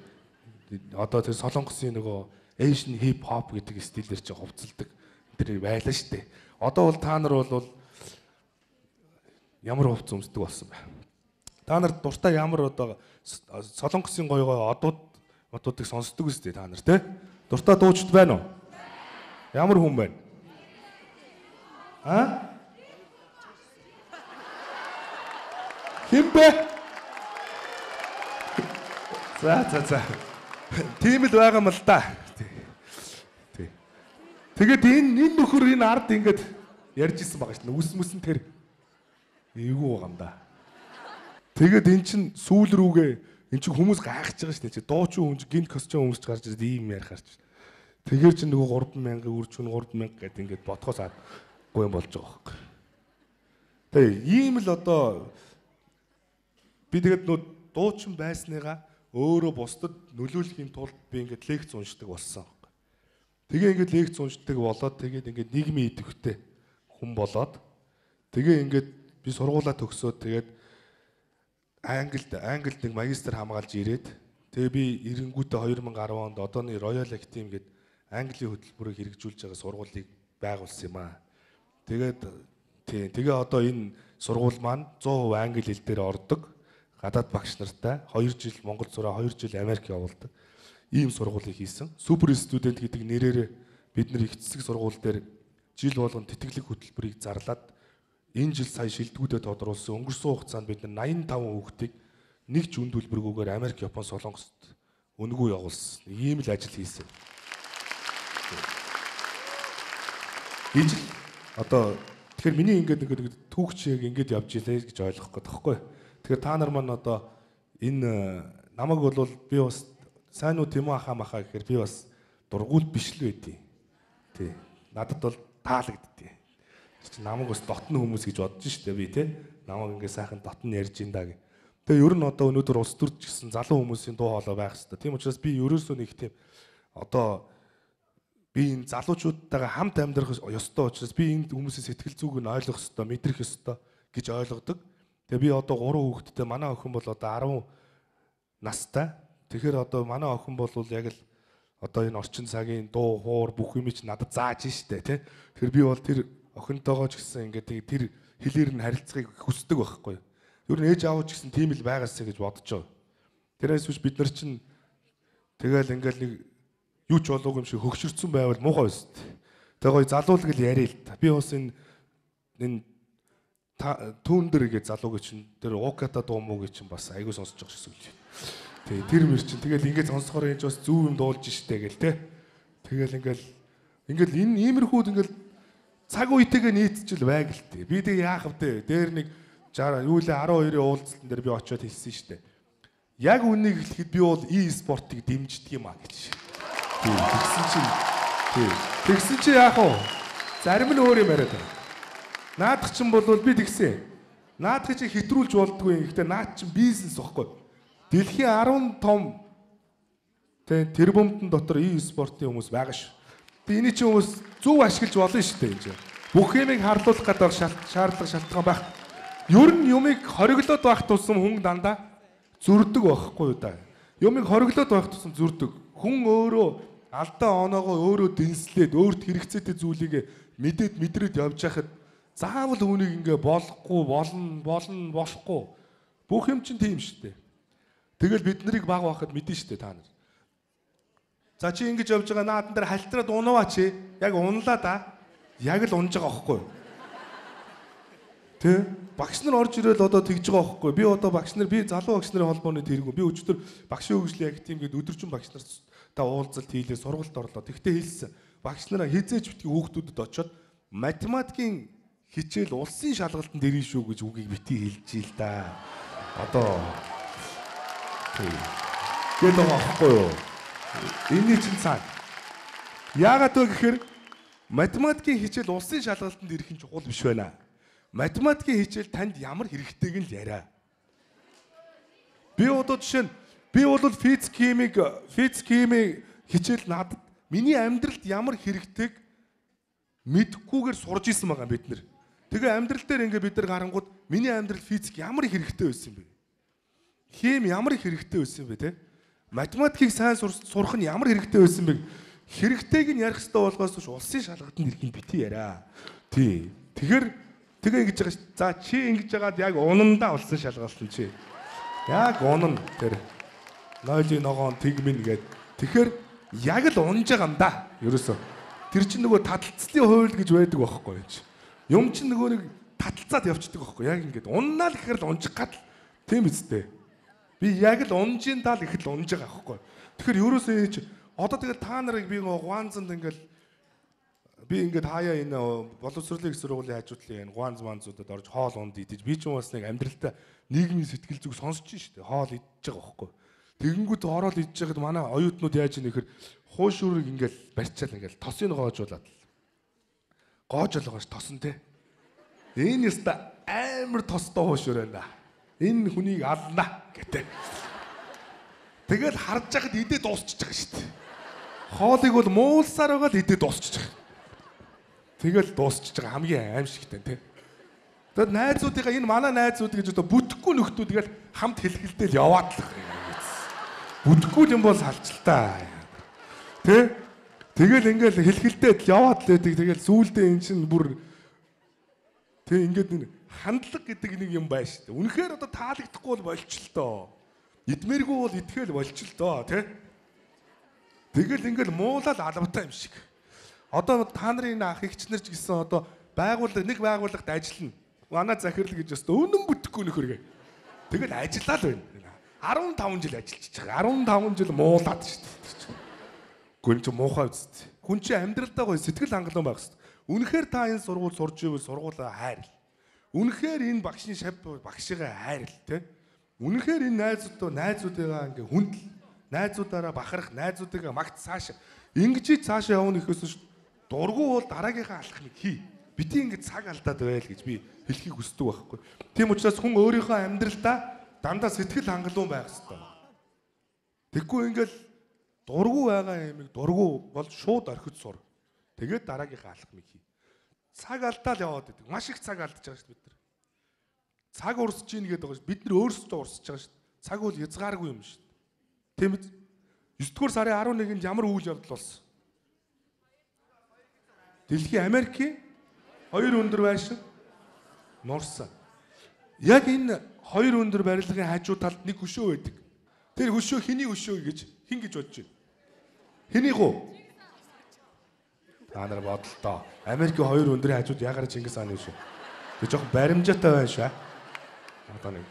Одоо тэр солонгосын нөгөө Asian hip hop гэдэг стилээр чи хувцалдаг тэр байлаа штэ. Одоо бол та нар бол ямар хувц өмсдөг болсон бэ? Та нар дуртай ямар одоо солонгосын гой одуудыг сонсдог үстэй та нар те? Дуртай дуучид байна уу? Ямар хүн байна? Аа? Химбэ? За. Тийм л байгаа юм л да. Тий. Тэгээд энэ нөхөр энэ ард ингээд ярьж исэн байгаа шин. Үс мүсэн тэр эйгүү байгаа юм да. Тэгээд эн чин сүүл рүүгээ эн чин хүмүүс гайхаж байгаа шин. Дуучин хүн гинт костюм өмсөж гарч ирээд ийм ярих гарч. Тэгэхэр чи нөгөө 3,000 үржүүн 3,000 гэдэг ингээд бодхоос аргагүй юм болж байгаа байхгүй. Тэгээ ийм л одоо би тэгээд нөө дуучин байсныгаа өөрөө бусдад нөлөөлөхийн тулд би ингээд лекц уншдаг болсон байхгүй. Тэгээ ингээд лекц уншдаг болоод тэгээд ингээд нийгмийн идэвхтэй хүн болоод тэгээ ингээд би сургуулаа төгсөөд тэгээд Англид нэг магистр хамгаалж ирээд тэгээ би эренгүүтээ 2010 онд одооны Royal Academy гэдэг Английн хөтөлбөрөөр хэрэгжүүлж байгаа сургуулийг байгуулсан юм аа. Тэгээ одоо энэ сургууль маань 100% англи хэл дээр ордог. Гадаад багш нартай 2 жил Монгол зураа 2 жил Америк явуулдаг. Ийм сургуулийг хийсэн. Супер студент гэдэг нэрээр бид нар их цэцэг сургууль дээр жил болгон тэтгэлэг хөтөлбөрийг зарлаад энэ жил сая шилдэгүүдэд тодруулсан. Өнгөрсөн хугацаанд бид нар 85 хүүхдийг нэг ч үнд төлбөргүйгээр Америк, Япон, Солонгост өнгөө явуулсан. Ийм л ажил хийсэн. Ижил одоо тэгэхээр миний ингээд нэг түүхч яг ингээд явж илээ гэж ойлгох гээд тахгүй. Тэгэхээр та нар маань одоо энэ намайг бол би бас сайн уу тийм үү ахаа гэхээр би бас дургуул биш л байдیں۔ Тий. Надад бол таалагддیں۔ Чи намайг бас дотны хүмүүс гэж бодож штэ би тий. Намайг ингээд сайхан дотн ярьж ин да гэ. Тэгээ ер нь одоо өнөөдөр улс төрч гэсэн залуу хүмүүсийн дуу хоолой байх хэвээр. Тийм учраас би ерөөсөө нэг тийм одоо би энэ залуучуудтайгаа хамт амьдрах ёстой учраас би энэ хүмүүсийн сэтгэл зүйг нь ойлгох ёстой, мэдрэх ёстой гэж ойлгодог. Тэгээ би одоо 3 хүүхэдтэй манай охин бол одоо 10 настай. Тэгэхээр одоо манай охин бол яг л одоо энэ орчин цагийн дуу, хуур бүх юм чи надад зааж штэ тий. Тэгэхээр би бол тэр охинтойгоо ч гэсэн ингээд тэр хэлээр нь харилцахыг хүсдэг байхгүй. Ер нь ээж аав ч гэсэн тийм л байгаасаа гэж бодож байгаа. Тэрээс биш бид нар чинь тэгэл ингээл нэг юу ч болоогүй юм шиг хөгшөрцөн байвал муухай байс тээ. Тэгээ гоё залуулаг л яриа л та. Би бас энэ түүндэр гэж залууг чинь тэр уката дуумууг чинь бас айгүй сонсож байгаа шүү дээ. Тэгээ тэр мөр чинь тэгэл ингээд сонсохоор энэ бас зөв юм дуулж штэ гэл тээ. Тэгэл ингээл энэ иймэрхүүд ингээл цаг үетэйгээ нийцчил байг л тээ. Би тэг яах вэ? Дээр нэг 60 юу лээ 12-ийн уулзалтан дээр би очиод хэлсэн штэ. Яг үнийг хэлэхэд би бол e-спортыг дэмждэг юм а гэж. Тэгсэн чи яах вэ? Зарим нь өөр юм яриад байна. Наадах чинь бол би тэгсэн. Наадах чи хэтрүүлж болдгүй. Гэхдээ наад чинь бизнес واخгүй. Дэлхийн 10 том тэрбумтэн дотор e-спортын хүмүүс байгаа ш. Тэгээ эний чинь хүмүүс зөв ашиглаж болно шүү дээ энэ. Бүх юмыг харлуулах гэдэг шаардлага шалтгаан байх. Ер нь юмыг хориглоод байх тусам хүн дандаа зүрдэг байхгүй юу да. Юмыг хориглоод байх тусам зүрдэг. Хүн өөрөө алдаа оноогоо өөрөө дэнслээд өөрт хэрэгцээтэй зүйлийг мэдрээд явж байхад заавал үүнийг ингээ болохгүй. Бүх юм чинь тийм шүү дээ. Тэгэл бид нарыг баг байхад мэдэн шүү дээ та нар. За чи ингэж явж байгаа наадан дээр хальтраад унаваа чи. Яг унлаа да. Яг л унж байгаа байхгүй юу? Тэ? Багш нар орж ирэл одоо тэгж байгаа байхгүй. Би одоо багш нар би залуу багш нарын холбооны тэргүү. Би өчтөр багшийн хөгжлийн агентийн гээд өдөржин багш нар та уулзалт хийлээ, сургалт орлоо. Тэгтээ хэлсэн. Багш нараа хизээч битгий хүүхдүүдэд очиод математикийн хичээл улсын шалгалтанд ирнэ шүү гэж үгийг битгий хэлж ил да. Одоо гээд байгаа байхгүй юу? Энийн чинь цаа. Яагаад вэ гэхээр математикийн хичээл улсын шалгалтанд ирэх нь чухал биш байна. Математикийн хичээл танд ямар хэрэгтэйг нь л яриа. Би одоо жишээ нь би бол физик химиг хичээл надад миний амьдралд ямар хэрэгтэйг мэдхгүйгээр сурж исэн байгаа бид нар. Тэгээ амьдрал дээр ингээ бид нар гарангууд миний амьдрал физик ямар хэрэгтэй байсан бэ? Хим ямар хэрэгтэй байсан бэ те? Математикийг сайн сурах нь ямар хэрэгтэй байсан бэ? Хэрэгтэйг нь ярих хэрэгтэй болгоос биш улсын шалгалтанд ирэх нь бити яриа. Тий. Тэгээ ингэж байгаа ш. За чи ингэж яагаад яг унандаа улсын шалгалтанд чи. Яг унан тэр нойлын ногоон тэгмэн гээд. Тэгэхээр яг л унж байгаа юм да. Ерөөсөө. Тэр чинь нөгөө таталцлын хууль гэж байдаг байхгүй юм чи. Юм чинь нөгөө нэг таталцаад явчихдаг байхгүй яг ингээд уннаа л гэхээр л унжих гад тийм үстэй. Би яг л унжийн тал их л унж байгаа байхгүй. Тэгэхээр ерөөсөө одоо тэгэл та нарыг би гуанзанд ингээд би ингээд хаяа энэ боловсролын их сургуулийн хажуудлын энэ гуанз манзуудад орж хоол унд идэж би ч бас нэг амьдралдаа нийгмийн сэтгэл зүг сонсож штэ хоол идэж байгаа байхгүй. Тэгэнгүүт ороод идэж байгаад манай оюутнууд яаж ийм нэхэр хуушурыг ингээд барьчаал ингээд тосыг гоожуулаад гоожолгоош тосон те. Энэ яста амар тостой хуушур байна. Энэ хүнийг ална гэдэг. Тэгэл харж байгаад идээ дуусчихж байгаа штэ. Хоолыг бол муулсаар байгаа л идээ дуусчихж байгаа. Тэгэл дуусчихж байгаа хамгийн аимшигтай тий. Тэгээд найзуудыгаа энэ манай найзууд гэж одоо бүтэхгүй нөхдүүд тэгэл хамт хэлхэлдээл яваад л байгаа. Бүтэхгүй юм бол салцалтаа. Тэ? Тэгэл ингээл хэлхэлдээд яваад л байдаг. Тэгэл сүүлдээ эн чинь бүр тэг ингээд энэ хандлага гэдэг нэг юм байна шүү дээ. Үнэхээр одоо таалагдахгүй бол болчихлоо. Идмээргүй бол идэхэл болчихлоо тий. Тэгэл ингээл муулаад албатай юм шиг. Одоо та нарын энэ ах эгчнэр ч гэсэн одоо нэг байгууллагт ажиллана. Манай захирал гэж өстө өнөн бүтэхгүй нөхөргээ. Тэгэл ажиллаа л байна. 15 жил ажиллаж байгаа. 15 жил муулаад шүү дээ. Гүн чи муухай үст. Хүн чи амьдралдаа гоё сэтгэл хангалуун байх хэрэгтэй. Үнэхээр та энэ сургууль сурж ивэл сургуулаа хайрл. Үнэхээр энэ багшийн шав багшигаа хайрл те. Үнэхээр энэ найзуудаа ингээ хүндэл. Найзуудаараа бахарах, найзуудыгаа магт цааш. Ингэж цаашаа явна гэхээс дургу бол дараагийнхаа алхмыг хий. Бити ингэ цаг алдаад байл гэж би хэлхийг хүсдэг байхгүй. Тийм учраас хүн өөрийнхөө амьдралдаа дандаа сэтгэл хангалуун байх хэрэгтэй. Тэггүй ингээл дургу байгаа юмыг дургу бол шууд орхиж сур. Тэгээд дараагийнхаа алхмыг хий. Цаг алдаал яваад идэг. Маш их цаг алдаж байгаа шүү дээ бид нар. Цаг урсж ийн гэдэг байгаа шүү. Бид нар өөрсдөө урсж байгаа шүү. Цаг бол хязгааргүй юм шүү. Тийм үү? 9-р сарын 11-нд ямар үйл явдал болсон? Дэлхийн Америкийн 2 өндөр байшин нурсан. Яг энэ 2 өндөр барилгын хажуу талд нэг хөшөө байдаг. Тэр хөшөө хэний хөшөө гэж хин гэж бодож байна? Хэнийг үү? Та нар бодлоо. Америкийн 2 өндрийн хажууд ягаар Чингис хааны хөшөө. Тэг жоохон баримжаатай байна шүү. Одоо нэг.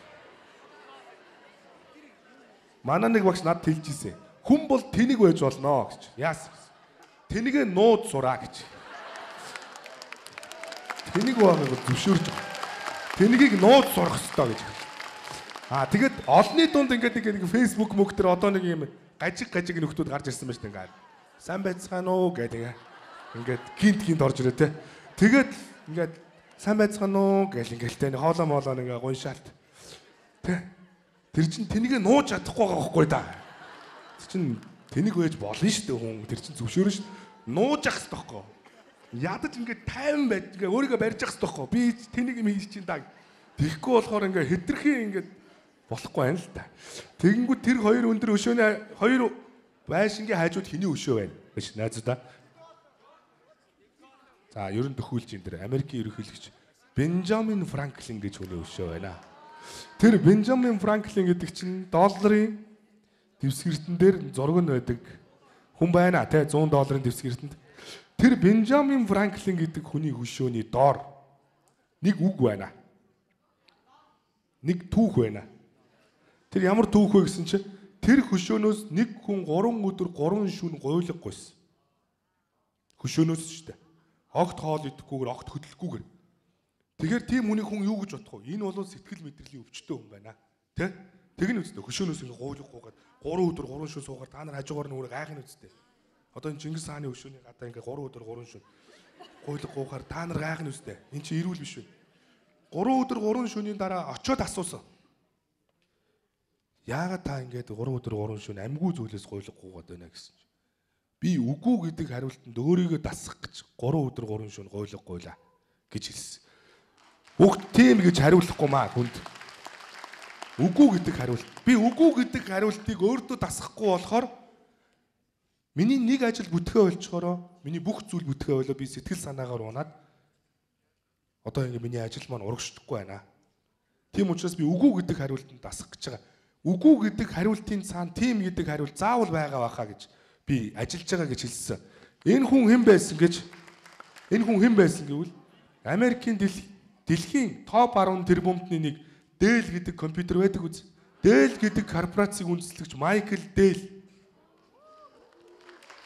Манай нэг багш надад хэлж ирсэн. Хүн бол тэнийг байж болно гэж. Яасан? Тэнийг нууд сураа гэж. Тэнийг байгааг зөвшөөрж байгаа. Тэнийг нууд сурах хэрэгтэй гэж. Тэгээд олонний дунд ингээд нэг Facebook мөг дээр одоо нэг юм гажиг нөхдүүд гарч ирсэн байна шүү дээ ингээд. Сайн байцгаана уу гэдэг. Ингээд гинт орж ирээ те. Тэгээд ингээд сайн байцгаана уу гэл ингээд те хоолоо моолоо нэг гуншаалт. Тэ. Тэр чинь тэнийг нууж чадахгүй байгаа байхгүй да. Тэр чинь тэнийг байж болно шүү дээ хүн. Тэр чинь зөвшөөрнө шүү. Нууж ах хэрэгтэй байхгүй. Ядаж ингээд тайван байж ингээд өөрийгөө барьж ах хэрэгтэй байхгүй. Би тэнийг юм хийж чинь даа. Тэгэхгүй болохоор ингээд хэтэрхий ингээд болохгүй байна л да. Тэгэнгүүт тэр 2 өндөр өшөөний 2 байшингийн хажууд хэний өшөө байна гэж найзуудаа. За ерөн төхүүлж энэ дэр Америкийн ерөнхийлөгч Бенджамин Франклин гэж хүний өшөө байна. Тэр Бенджамин Франклин гэдэг чинь долларын дэвсгэртэн дээр зураг нь байдаг хүн байна те $100 дэвсгэртэнд. Тэр Бенджамин Франклин гэдэг хүний хөшөөний доор нэг үг байна. Нэг түүх байна. Тэр ямар түүх вэ гэсэн чинь тэр хөшөөнөөс нэг хүн 3 өдөр 3 шөнө гуйлгагүйсэн. Хөшөөнөөс шүү дээ. Огт хоол идэхгүйгээр огт хөдөлгөхгүйгээр. Тэгэхээр тийм хүний хүн юу гэж бодох вэ? Энэ бол сэтгэл мэдрэлийн өвчтөе хүн байна. Тэ? Тэгнэ үстэй хөшөөнөөс ингэ гуйлгахгүйгээр 3 өдөр 3 шөнө суугаар та нар хажуугаар нүрэ гайхна үстэй. Одоо энэ Чингис хааны хөшөөний гадаа ингэ 3 өдөр 3 шөнө гуйлгахгүйгээр та нар гайхна үстэй. Энд чи ирүүл биш үү? 3 өдөр 3 шөнийн дараа очиод асуусан. Яагаад та ингэж 3 өдөр 3 шөнө амьгүй зүйлээс гуйлгахгүйгээд байна гэсэн чинь. Би үгүй гэдэг хариултанд өөрийгөө дасгах гэж 3 өдөр 3 шөнө гуйлгахгүйла гэж хэлсэн. Бүгд тийм гэж хариулахгүй маа хүнд. Үгүй гэдэг хариулт. Би үгүй гэдэг хариултыг өөртөө дасгахгүй болохоор миний нэг ажил бүтгээ болчхороо миний бүх зүйл бүтгээ болоо би сэтгэл санаагаар унаад одоо ингэ миний ажил маань урагшдаггүй байна. Тийм учраас би үгүй гэдэг хариултанд дасгах гэж байгаа. Үгүй гэдэг хариултын цаана тийм гэдэг хариулт заавал байгаа баха гэж би ажиллаж байгаа гэж хэлсэн. Энэ хүн хэн байсан гэж? Энэ хүн хэн байсан гэвэл Америкийн дэлхийн топ 10 тэрбумтны нэг Dell гэдэг компьютер байдаг үз. Dell гэдэг корпорацийг үндэслэгч Майкл Dell.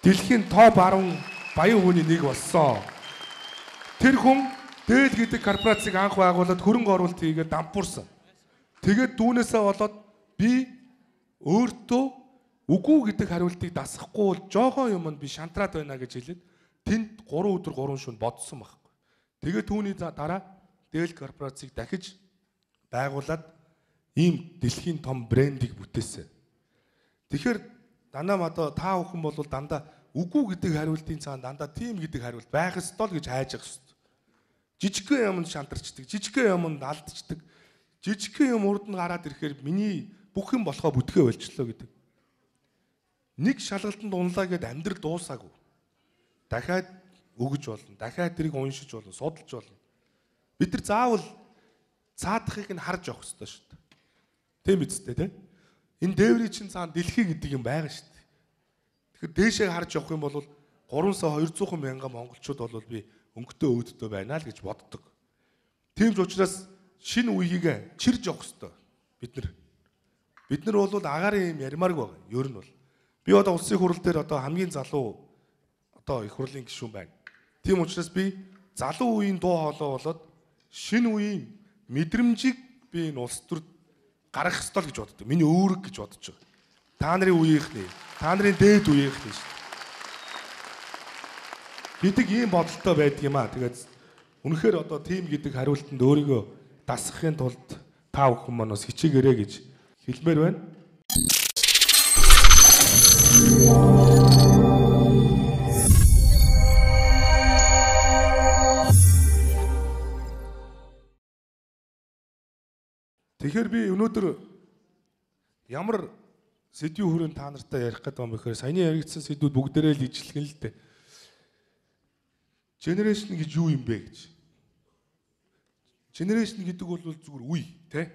Дэлхийн топ 10 баян хүний нэг болсон. Тэр хүн Dell гэдэг корпорацийг анх байгуулад хөрөнгө оруулалт хийгээд дампуурсан. Тэгээд дүүнээсээ болоод би өөртөө үгүй гэдэг хариултыг дасахгүй бол жоохоо юмд би шантраад байна гэж хэлээд тэнд 3 өдөр 3 шөнө бодсон байхгүй. Тэгээд түүний дараа Dell корпорацийг дахиж байгуулад ийм дэлхийн том брендийг бүтээсэн. Тэгэхээр дандаа та бүхэн бол дандаа үгүй гэдэг хариултын цаана дандаа тийм гэдэг хариулт байх ёстой л гэж хайж явах ёстой. Жижигхэн юмд шантарчдаг, жижигхэн юмд алдчихдаг. Жижигхэн юм урд нь гараад ирэхээр миний бүх юм болохоо бүтгээ болчихлоо гэдэг. Нэг шалгалтанд унлаа гэд амьдрал дуусаагүй. Дахиад өгж болно, дахиад тэрийг уншиж болно, судалж болно. Бид нар заавал цаадахыг нь харж явах ёстой шүү дээ. Тийм үстэй тий. Энэ дээврийн чинь цаана дэлхий гэдэг юм байгаа шүү дээ. Тэгэхээр дээшээ харж явах юм бол 3 сая 200 мянган монголчууд бол би өнгөтэй өөддөө байна л гэж боддог. Тийм ч учраас шинэ үеийг чирж явах ёстой бид нар. Бид нар бол агаарын юм ярмаарг байгаа. Ер нь бол би одоо улсын хурал дээр одоо хамгийн залуу одоо их хурлын гишүүн байна. Тийм учраас би залуу үеийн дуу хоолой болоод шинэ үеийн мэдрэмжийг би энэ улс төрд гаргах ёстой гэж боддог. Миний өөрөг гэж бодож байгаа. Та нарын үеийнхний, та нарын дээд үеийнхний шүү дээ. Бидэг ийм бодолтой байдаг юм аа. Тэгээд үнэхээр одоо тим гэдэг хариултанд өөрийгөө дасгахын тулд та бүхэн маань бас хичээгээрэй гэж хэлмээр байна. Тэгэхээр би өнөөдөр ямар сэдвийн хүрээнд та нартай ярих гэдэг юм бэхээр саяны яригдсан сэдвүүд бүгдээрээ л ижилхэн л дээ. Generation гэж юу юм бэ гэж. Generation гэдэг бол зүгээр үе, тэ?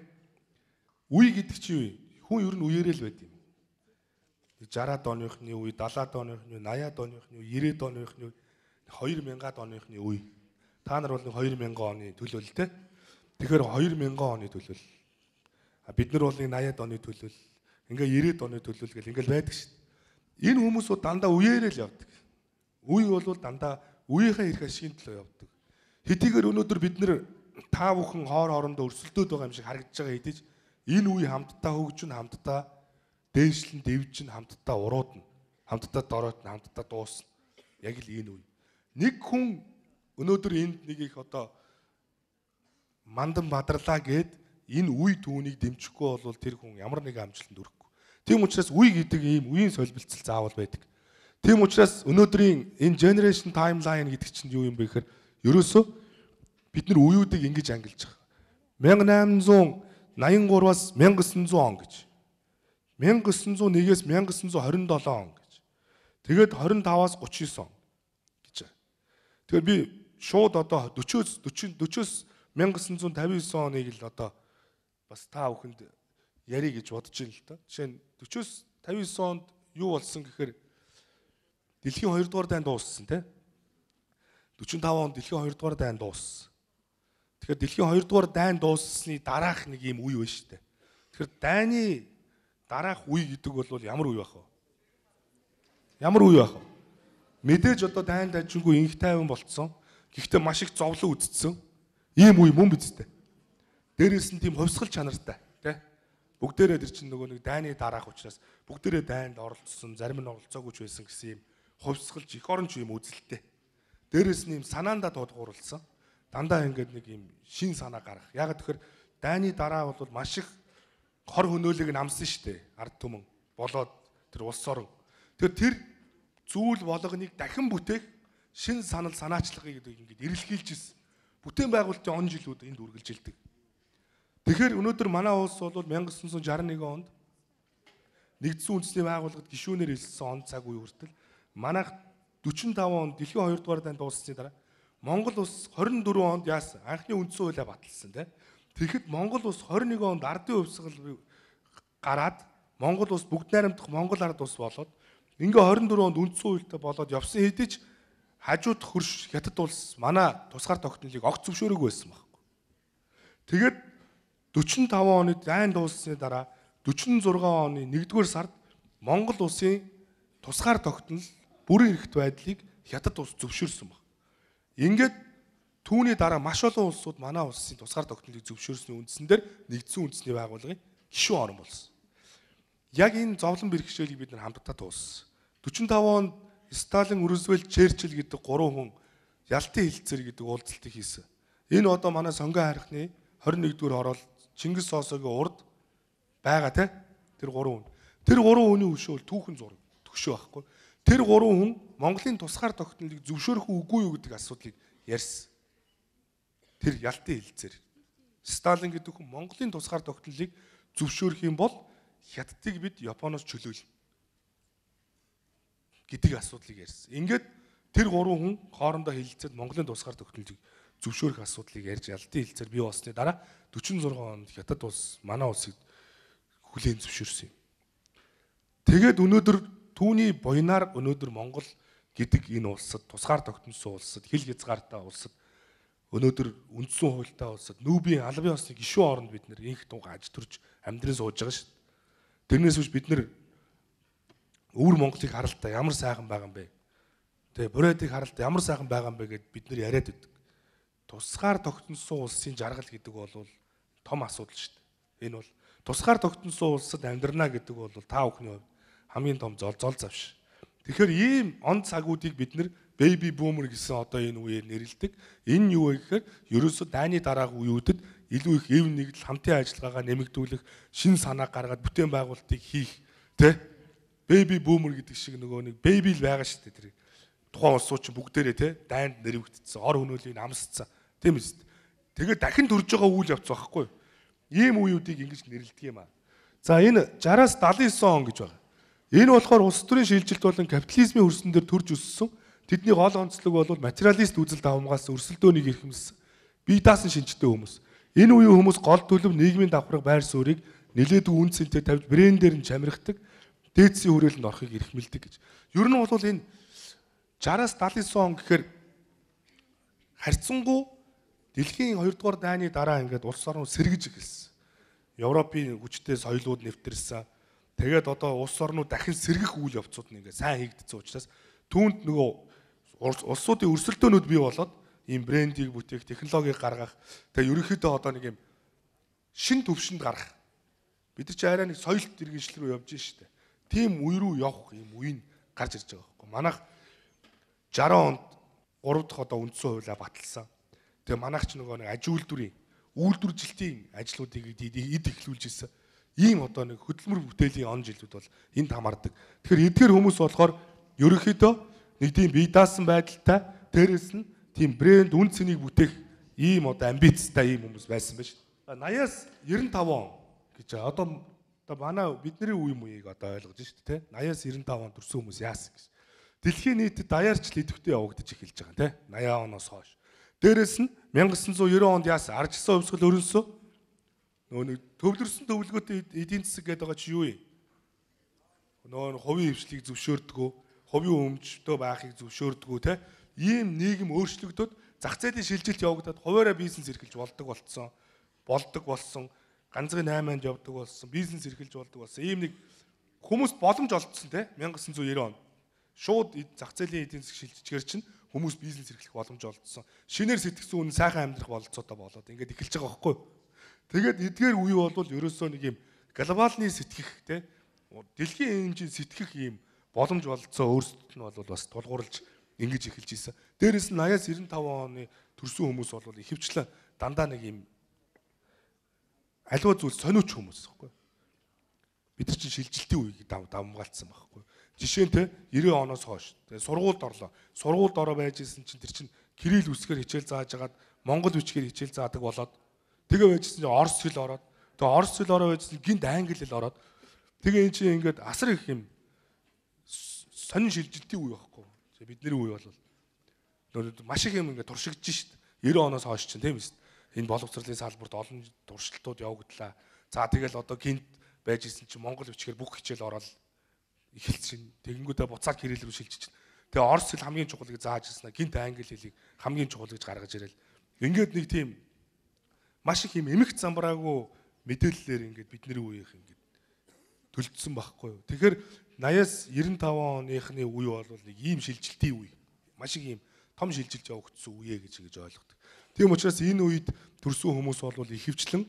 Үе гэдэг чинь юу? Хүн ер нь үеэрээ л байд юм. 60-аад оныхны үе, 70-аад оныхны үе, 80-ад оныхны үе, 90-ад оныхны үе, 2000-ад оныхны үе. Та нар бол 2000 оны төлөөл, тэ? Тэгэхээр 2000 оны төлөөл. Бид нар бол 80-ад оны төлөөл, ингээ 90-ад оны төлөөл гэл ингээл байдаг шүү дээ. Энэ хүмүүсүүд дандаа үеэрээ л явдаг. Үе бол дандаа үеийнхээ эрх ашигын төлөө явдаг. Хэдийгээр өнөөдөр бид нар та бүхэн хоорондоо өрсөлдөөд байгаа юм шиг харагдаж байгаа хэдиж энэ үе хамтдаа хөгжин, хамтдаа дээшлэн, дэвжин, хамтдаа уруудна, хамтдаа дороотно, хамтдаа дуусна. Яг л энэ үе. Нэг хүн өнөөдөр энд нэг их одоо мандан бадарлаа гэд энэ үе түүнийг дэмжихгүй бол тэр хүн ямар нэгэн амжилтанд хүрэхгүй. Тийм учраас үе гэдэг ийм үеийн солилцол заавал байдаг. Тийм учраас өнөөдрийн энэ generation timeline гэдэг чинь юу юм бэ гэхээр ерөөсөө бид нар үеүүдийг ингэж ангилж байгаа. 1883-аас 1900 он гэж. 1901-ээс 1927 он гэж. Тэгээд 25-аас 39 он гэж. Тэгэхээр би шууд одоо 40-с 1959 оныг л одоо бас та бүхэнд ярих гэж бодож байна л да. Жишээ нь 40-с 59 онд юу болсон гэхээр Дэлхийн 2 дугаар дайн дууссан тий. 45 онд Дэлхийн 2 дугаар дайн дууссан. Тэгэхээр Дэлхийн 2 дугаар дайн дууссаны дараах нэг юм үе байна шүү дээ. Тэгэхээр дайны дараах үе гэдэг бол ямар үе байх вэ? Ямар үе байх вэ? Мэдээж одоо дайн дажингүй инх тайван болцсон. Гэхдээ маш их зовлон үдцсэн. Ийм үе мөн биз дээ. Дээрээс нь тийм хувьсгал чанартай тий. Бүгдээрээ тэр чинь нөгөө нэг дайны дараах учраас бүгдээрээ дайнд оролцсон, зарим нь оролцоогүй ч байсан гэсэн юм хувьсгалж их оронч юм үзэлтэй. Дээрээс нь юм санаандаа тулгуурласан. Дандаа ингээд нэг юм шин санаа гарах. Яг тэгэхээр дайны дараа бол маш их хор хөнөөлөг намсан шүү дээ. Ард түмэн болоод тэр улс орон. Тэр зүйл болгоныг дахин бүтээх шин санал санаачлагыг ингээд эрэлхийлж ирсэн. Бүтээн байгуулалтын он жилүүд энд үргэлжилдэг. Тэгэхээр өнөөдөр манай улс бол 1961 онд нэгдсэн үндэсний байгууллагад гишүүнээр хэлсэн он цаг үе хүртэл манайх 45 онд Дэлхийн 2 дугаар дайнд дууссаны дараа Монгол улс 24 онд яасан? Анхны үндсэн хуулиа баталсан тийм. Тэгэхэд Монгол улс 21 онд ардын хувьсгал гараад Монгол улс бүгд найрамдах Монгол ард улс болоод ингээ 24 онд үндсэн хуультай болоод явсан хэдий ч хажууд хөрш хятад улс манай тусгаар тогтнолыг огт зөвшөөрөөгүй байсан байхгүй. Тэгээд 45 оны дайн дууссаны дараа 46 оны 1-р сард Монгол улсын тусгаар тогтнол бүрэн эрхт байдлыг хятад улс зөвшөөрсөн баг. Ингээд түүний дараа маш олон улсууд манай улсын тусгаар тогтнолыг зөвшөөрсний үндсэн дээр нэгдсэн үндэсний байгууллагын гишүүн орон болсон. Яг энэ зовлон бэрхшээлийг бид нар хамтдаа дууссан. 45 онд Сталин, Рузвельт, Черчилль гэдэг 3 хүн ялтын хэлцээр гэдэг уулзалтыг хийсэн. Энэ одоо манай сонгон хайрхны 21-р орол Чингис Сосогийн урд байгаа те. Тэр 3 хүн. Тэр 3 хүний өшөөл түүхэн зураг төгшөө байхгүй. Тэр 3 хүн Монголын тусгаар тогтнолыг зөвшөөрөх үгүй юу гэдэг асуудлыг ярьсан. Тэр ялтын хэлцээр. Сталин гэдэг хүн Монголын тусгаар тогтнолыг зөвшөөрөх юм бол хятадыг бид Японоос чөлөөлнө гэдэг асуудлыг ярьсан. Ингээд тэр 3 хүн хоорондоо хэлэлцээд Монголын тусгаар тогтнолыг зөвшөөрөх асуудлыг ярьж ялтын хэлцээр бий болсны дараа 46 онд хятад улс манай улсыг хүлээн зөвшөөрсөн юм. Тэгээд өнөөдөр түүний буйнаар өнөөдөр Монгол гэдэг энэ улсад тусгаар тогтносон улсад хил хязгаартай улсад өнөөдөр үндсэн хуультай улсад нүүбийн албан ёсны гишүүн оронд бид нэр инх тунгаа аж төрж амьдран сууж байгаа шүү дээ. Тэрнээс биш бид нэр өвөр Монголыг харалтаа ямар сайхан байгаа юм бэ? Тэгээ Бурайдыг харалтаа ямар сайхан байгаа юм бэ гэд бид нэр яриад байдаг. Тусгаар тогтносон улсын жаргал гэдэг бол том асуудал шүү дээ. Энэ бол тусгаар тогтносон улсад амьдрна гэдэг бол та бүхний хувьд хамгийн том зол завш. Тэгэхээр ийм он цагуудыг бид нэр baby boomer гэсэн одоо энэ үеэр нэрлэдэг. Энэ нь юу вэ гэхээр ерөөсөө дайны дараах үеүүдэд илүү их эв нэгдэл хамтын ажиллагаагаа нэмэгдүүлэх, шин санаа гаргаад бүтээн байгуулалтыг хийх, тэ? Baby boomer гэдэг шиг нөгөө нэг baby л байгаа шүү дээ тэр. Тухайн улсууд чинь бүгдээрээ тэ дайнд нэрвэгдсэн, ор хөнөөлийн амсцсан. Тийм биз дээ. Тэгээд дахин төрж байгаа үйл явц байхгүй юу? Ийм үеүүдийг ингэж нэрлэдэг юм аа. За энэ 60-аас 79 он гэж байгаа. Энэ болохоор улс төрийн шилжилт болон капитализмын хөрсөн дээр төрж өссөн. Тэдний гол онцлог бол материалист үзэл давамгаас өрсөлдөөнийг эрхэмсэн. Бие даасан шинжтэй хүмүүс. Энэ үеийн хүмүүс гол төлөв нийгмийн давхарга байр суурийг нэлээдгүй үн цэнтэй тавьж брэндээр нь чамирхдаг, дээдсийн хүрээлэнд орохыг эрхмэлдэг гэж. Ер нь бол энэ 60-аас 79 он гэхээр харьцангуй дэлхийн 2 дугаар дайны дараа ингээд улс орнууд сэргэж эхэлсэн. Европын хүчтэй соёлууд нэвтэрсэн. Тэгээд одоо улс орнууд дахин сэргэх үйл явцууд нь ингээд сайн хийгдсэн учраас түүнд нөгөө улсуудын өрсөлдөөнүүд бий болоод ийм брендийг бүтээх, технологиг гаргах, тэгээд ерөнхийдөө одоо нэг юм шин төвшөнд гарах. Бид нар чи арай нэг соёлт иргэншил рүү явж штэ. Тийм үе рүү явах юм үе нь гарч ирж байгаа байхгүй. Манайх 60 онд 3 дахь одоо үндсэн хуулиа баталсан. Тэгээ манайх ч нөгөө нэг аж үйлдвэржилтийн ажлуудыг эд эхлүүлж ирсэн. Ийм одоо нэг хөдөлмөр бүтээлийн он жилүүд бол энд хамаардаг. Тэгэхээр эдгээр хүмүүс болохоор ерөнхийдөө нэг тийм бие даасан байдалтай, дээрэс нь тийм брэнд үн цэнийг бүтээх ийм одоо амбицтай ийм хүмүүс байсан байж. 80-аас 95 он гэж одоо манай бидний үе мууийг одоо ойлгож шүү дээ, тэ? 80-аас 95 он төрсэн хүмүүс яасан гэж. Дэлхийн нийтэд даяарчл идэвхтэй явагдаж эхэлж байгаа юм, тэ? 80 оноос хойш. Дээрэс нь 1990 онд яасан ардчсан өвсгөл өрнөсөн. Нөгөө нэг төвлөрсөн төвлөгөөтэй эдийн засаг гэдэг байгаа чи юу юм? Нөгөө хувийн хвшлийг зөвшөөрдгөө, хувийн өмчтөө байхыг зөвшөөрдгөө, тэ? Ийм нийгэм өөрчлөгдөд зах зээлийн шилжилт явагдаад хуваараа бизнес эрхэлж болдог болсон. Ганцхан 8-нд явдаг болсон, бизнес эрхэлж болдог болсон. Ийм нэг хүмүүст боломж олгосон, тэ? 1990 онд. Шууд зах зээлийн эдийн засаг шилжчихээр чинь хүмүүс бизнес эрхлэх боломж олдсон. Шинээр сэтгсэн үнэн сайхан амьдрах бололцоотой болоод ингээд эхэлж байгаа байхгүй юу? Тэгээд эдгээр үе бол ерөөсөө нэг юм глобалны сэтгэх, тэ? Дэлхийн хэмжээнд сэтгэх ийм боломж бололцоо өөрсдөд нь бол бас тулгуурлаж ингэж эхэлж ийсэн. Дээрээс нь 80-аас 95 оны төрсэн хүмүүс бол ихэвчлэн дандаа нэг юм аливаа зүйл сониуч хүмүүс байхгүй. Бид нар чинь шилжилтийн үеийг давмгаалцсан байхгүй. Жишээ нь те 90 оноос хойш тэгээ сургуульд орлоо. Сургуульд ороо байж исэн чинь тэр чинь кирилл үсгээр хичээл зааж агаад монгол бичгээр хичээл заадаг болоод тэгээ байжсэн чинь орос хэл ороод тэгээ орос хэл ороо байжсэн гинт англи хэл ороод тэгээ энэ чинь ингээд асар их юм сонин шилжилтийн үе байхгүй. Бидний үе бол маш их юм ингээд туршигдж шít. 90 оноос хойш чинь тийм ээ. Энэ боловсролын салбарт олон туршилтууд явагдлаа. За тэгэл одоо гинт байж исэн чинь монгол бичгээр бүх хичээл ороод эхэлсэн. Тэгэнгүүтээ буцаад кирилл рүү шилжиж чинь. Тэгээ орос хэл хамгийн чухал гэж зааж ирсэн. Гинт англи хэлийг хамгийн чухал гэж гаргаж ирэл. Ингээд нэг тийм маш их юм эмх замбраагүй мэдээллээр ингээд бидний үеийнх ингээд төлөвлөсөн байхгүй юу. Тэгэхээр 80-аас 95 оныхны үе бол нэг ийм шилжилтийн үе. Маш их ийм том шилжилж явагдсан үе гэж ойлгодог. Тийм учраас энэ үед төрсэн хүмүүс бол ихэвчлэн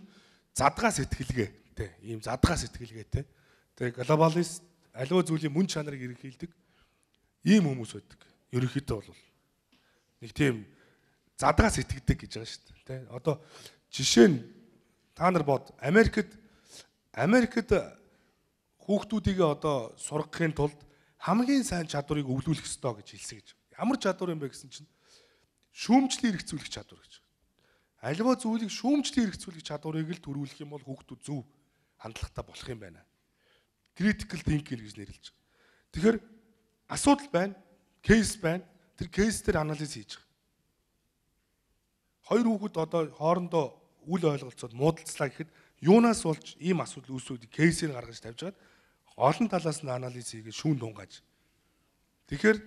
задгаа сэтгэлгээтэй, ийм задгаа сэтгэлгээтэй. Тэгээ глобалист аливаа зүйлийн мөн чанарыг ерөнхийлдэг ийм хүмүүс байдаг. Ерөнхийдөө бол нэг тийм задгаа сэтгэдэг гэж байгаа шүү дээ. Тэ одоо жишээ нь та нар бод Америкт хүүхдүүдийг одоо сургахын тулд хамгийн сайн чадварыг өвлүүлэх ёстой гэж хэлсэн гэж. Ямар чадвар юм бэ гэсэн чинь шүүмжлэн хэрэгцүүлэх чадвар гэж. Аливаа зүйлийг шүүмжлэн хэрэгцүүлэх чадварыг л төрүүлэх юм бол хүүхдүүд зөв хандлагатай болох юм байна. Critical thinking гэж нэрлэж байгаа. Тэгэхээр асуудал байна, кейс байна. Тэр кейс дээр анализ хийж байгаа. Хоёр хүүхэд одоо хоорондоо үл ойлголцоод муудалцлаа гэхэд юунаас болж ийм асуудал үүсвэдэг кейсийг гаргаж тавьж байгаад олон талаас нь анализ хийгээд шүүн тунгааж. Тэгэхээр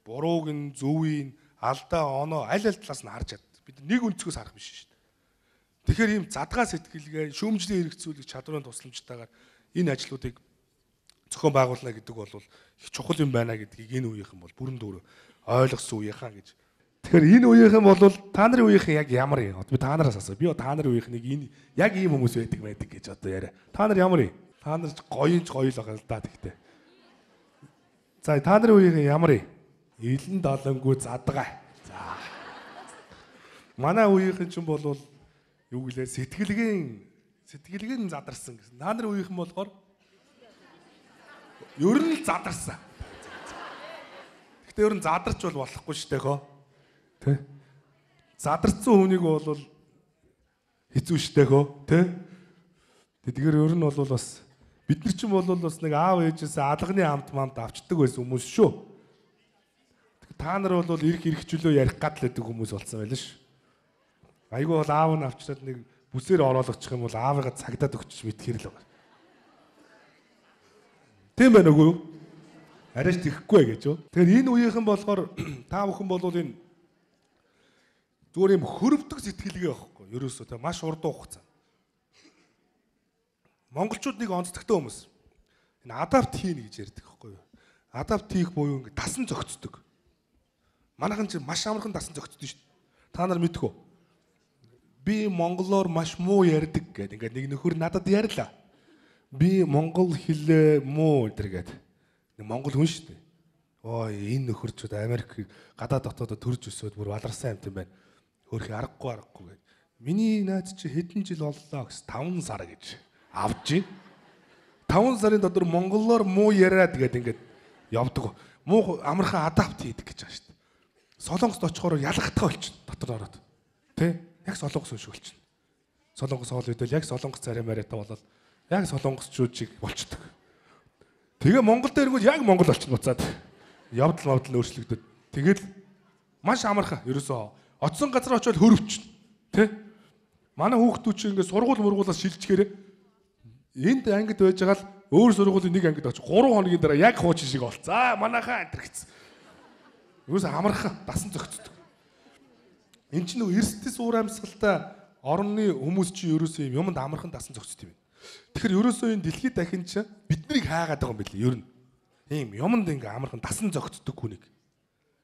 бурууг нь, зөвийг, алдаа, оноо аль талаас нь харж чад. Бид нэг өнцгөөс харах биш шүү дээ. Тэгэхээр ийм задгаа сэтгэлгээ, шүүмжлэн хэрэгцүүлэх чадварын тусламжтайгаар энэ ажлуудыг зохион байгуулна гэдэг бол их чухал юм байна гэдгийг энэ үеийнхэн бол бүрэн дүүрээ ойлгосон үеийнхаа гэж. Тэгэхээр энэ үеийнхэн бол та нарын үеийнхэн яг ямар юм? Би та нараас асуу. Би та нарын үеийнхнийг энэ яг ийм хүмүүс байдаг гэж одоо яриа. Та нар ямар юм? Та нар гоёнч гоё л байгаа л да тэгтээ. За та нарын үеийнхэн ямар юм? Илэн долонгүй задгаа. За. Манай үеийнхэн ч бол юу гэлээ сэтгэлгэн задарсан гэсэн. Та нарын үеийнхэн болохоор ер нь задарсан. Гэхдээ ер нь задарч бол болохгүй шүү дээ хөө. Тэ? Задарсан хүнийг бол хэцүү шүү дээ хөө. Тэ? Тэгэхээр ер нь бол бас бид нар ч юм бол бас нэг аав ээжээс алганы амт авчдаг байсан хүмүүс шүү. Та нар бол ирэх чөлөө ярих гад л гэдэг хүмүүс болсон байлаа ш. Айгүй бол аав нь авчираад нэг бүсээр оруулах юм бол аавыгаа цагдаад өгч мэдхэр л байгаа. Тийм байна уу? Арайч тэхгүй гэж юу? Тэгэхээр энэ үеийнхэн болохоор та бүхэн бол энэ зүгээр юм хөрөвдөг сэтгэлгээ байхгүй. Ерөөсөө тэ маш урд хугацаа. Монголчууд нэг онцлогтой хүмүүс. Энэ адапт хийнэ гэж ярьдаг байхгүй юу? Адапт хийх буюу ингэ дасан зохицдог. Манайхан ч маш амархан дасан зохицдог шүү дээ. Та нар мэдэх үү? Би монголоор маш муу ярьдаг гэдэг. Ингээд нэг нөхөр надад ярьлаа. Би монгол хэлээ муу гэдэг. Монгол хүн шүү дээ. Ой, энэ нөхөрчүүд Америк гадаад дотоодоо төрж өсөөд бүр баларсан юм байна. Хөөрхи аргагүй гэд. Миний найз чи хэдэн жил боллоо гэс 5 сар гэж авч ийн. 5 сарын дотор монголоор муу яриад гэдэг ингээд явдаг. Муу амархан адапт хийдэг гэж байгаа шүү дээ. Солонгост очихоор ялгахтаа болчихно дотор ороод. Тэ? Яг солонгос хүн шиг болчихно. Солонгос хоол идэл яг солонгос царай мариатай болоод яг солонгосчууд шиг болчихдог. Тэгээ Монгол дээр ирэнгүүт яг Монгол болчихно буцаад. Явдал өөрчлөгдөд. Тэгэл маш амархан ерөөсөө оцсон газар очиод хөрөвчнө. Тэ? Манай хүүхдүүд чинь ингээд сургууль-мургуулаас шилжчихээрээ энд ангид байж байгаа л өөр сургуулийн нэг ангид очиж 3 хоногийн дараа яг хуучин шиг болц. За манайхаа энэ гэсэн. Ерөөсөө амархан дасан зохицдог. Энд чинь нөгөө эрсдэс уур амьсгалтай орны хүмүүс чинь ерөөсөө юм юмд амархан дасан зохицдог юм. Тэгэхээр ерөөсөө энэ дэлхийд дахин чинь биднийг хаагаад байгаа юм билээ ер нь. Ийм юмд ингээ амархан дасан зохицдог хүнийг.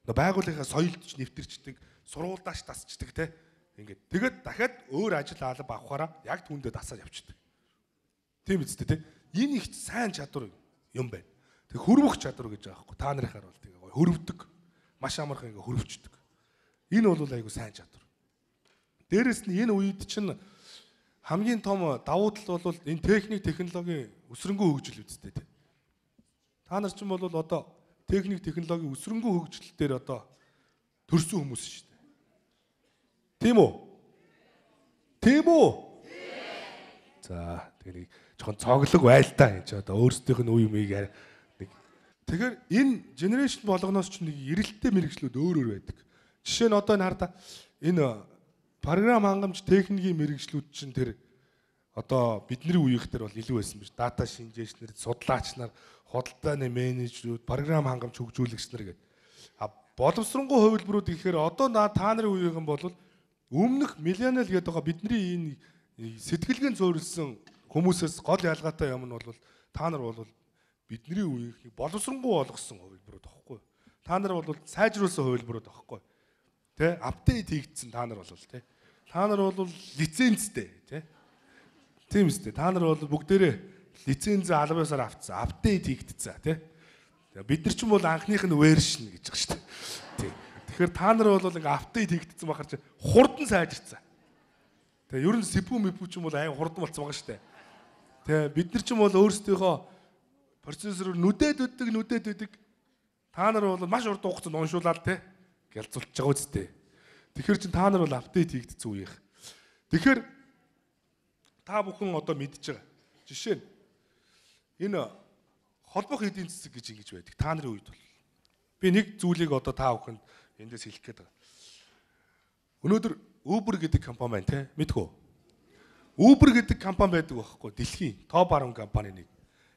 Нөгөө байгууллагынхаа соёлд ч нэвтэрчдэг, сургуульдаач дасчдаг те. Ингээд тэгэд дахиад өөр ажил алба авахаараа яг түүндээ дасаад явчихдаг. Тийм үстэй те. Энэ их сайн чадвар юм байна. Тэг хөрвөх чадвар гэж байгаа байхгүй. Та нарынхаар бол тэгээ хөрвдөг. Маш амархан ингээ хөрвчдөг. Энэ бол айгүй сайн чадвар. Дээрэс нь энэ үед чинь хамгийн том давуу тал бол энэ техник технологийн өсрөнгөө хөгжил үстэй те. Та нар ч юм бол одоо техник технологийн өсрөнгөө хөгжил дээр одоо төрсэн хүмүүс шүү дээ. Тийм үү? Тийм үү? За тэгээ нэг жоохон цоглог байл та энэ ч одоо өөрсдийнх нь үе юмыг нэг. Тэгэхээр энэ генерашн болгоноос ч нэг эрэлттэй мэрэгчлүүд өөр байдаг. Жишээ нь одоо энэ хараа энэ програм хангамж техникийн мэрэгчлүүд чинь тэр одоо бидний үеийнх дээр бол илүү байсан биш. Дата шинжээчнэр, судлаач нар, худалдааны менежерүүд, програм хангамж хөгжүүлэгч нар гэдэг. А боловсронгуй хувилбарууд гэхээр одоо та нарын үеийнхэн бол өмнөх миллениал гэдэг байгаа бидний энэ сэтгэлгэн зөөрөлсөн хүмүүсээс гол ялгаатай юм нь бол та нар бол бидний үеийнхний боловсронгуй болгосон хувилбарууд багхгүй. Та нар бол сайжруулсан хувилбарууд багхгүй. Тэ апдейт хийгдсэн та нар бол тэ. Та нар бол лицензтэй тэ. Тийм үстэй. Та нар бол бүгдээрээ лиценз албаасаар авцсан, апдейт хийгдсэн тэ. Бид нар ч юм бол анхных нь вершн гэж байгаа шүү дээ. Тий. Тэгэхээр та нар бол ингээ апдейт хийгдсэн бахар чи хурдан сайжирцсан. Тэгээ ер нь сэпүү мэпүү ч юм бол айн хурдан болсон байгаа шүү дээ. Тэгээ бид нар ч юм бол өөрсдийнхөө процессороор нүдэд өддөг. Та нар бол маш урт хугацаанд уншуулаад те гялцуулж байгаа үстэй. Тэгэхээр чин та нар бол апдейт хийгдсэн үеийнх. Тэгэхээр та бүхэн одоо мэдж байгаа. Жишээ нь энэ холбох эдийн засаг гэж ингэж байдаг. Та нарын үед бол би нэг зүйлийг одоо та бүхэнд эндээс хэлэх гээд байгаа. Өнөөдөр Uber гэдэг компани байна те мэдгүй. Uber гэдэг компани байдаг байхгүй дэлхийн топ 10 компани нэг.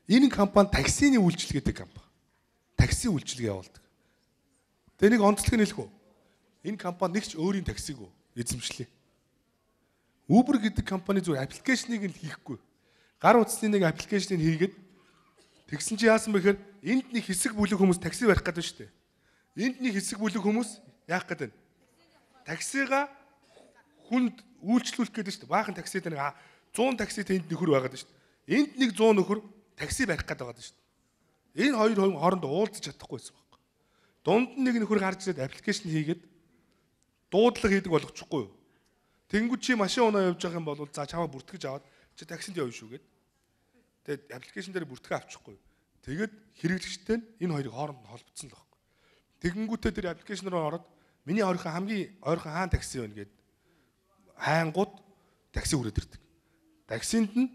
Энэ компани таксины үйлчилгээдэг компани. Такси үйлчилгээ явуулдаг. Тэгээ нэг онцлог нь хэлэх үү? Энэ компани нэг ч өөрийн таксиг үү эзэмшлээ. Uber гэдэг компани зүгээр аппликейшнийг л хийхгүй. Гар утасны нэг аппликейшнийг хийгээд тэгсэн чи яасан бэ гэхээр энд нэг хэсэг бүлэг хүмүүс такси барих гэдэг шүү дээ. Энд нэг хэсэг бүлэг хүмүүс яах гэдэг вэ? Таксига хүнд үйлчлүүлэх гэдэг шүү дээ. Баахан таксид нэг 100 таксид энд нөхөр байгаад шүү дээ. Энд нэг 100 нөхөр такси барих гэдэг байгаа шүү дээ. Энэ хоёр хоорондоо уулзаж чадахгүйсэн баг. Дунд нэг нөхөр гарч ирээд аппликейшн хийгээд дуудлага хийдэг болгочихгүй юу? Тэнгүүд чи машин унаа явж байгаа юм бол за чамаа бүртгэж аваад чи таксинд явна шүү гээд. Тэгээд аппликейшн дээр бүртгэж авчихгүй юу? Тэгээд хэрэглэгчтэй энэ хоёрыг хооронд нь холбогдсон л баг. Тэгэнгүүтээ тэр аппликейшн руу ороод миний хамгийн ойрхон хаан такси байна гэд хайнгууд такси хүрээд ирдэг. Таксинд нь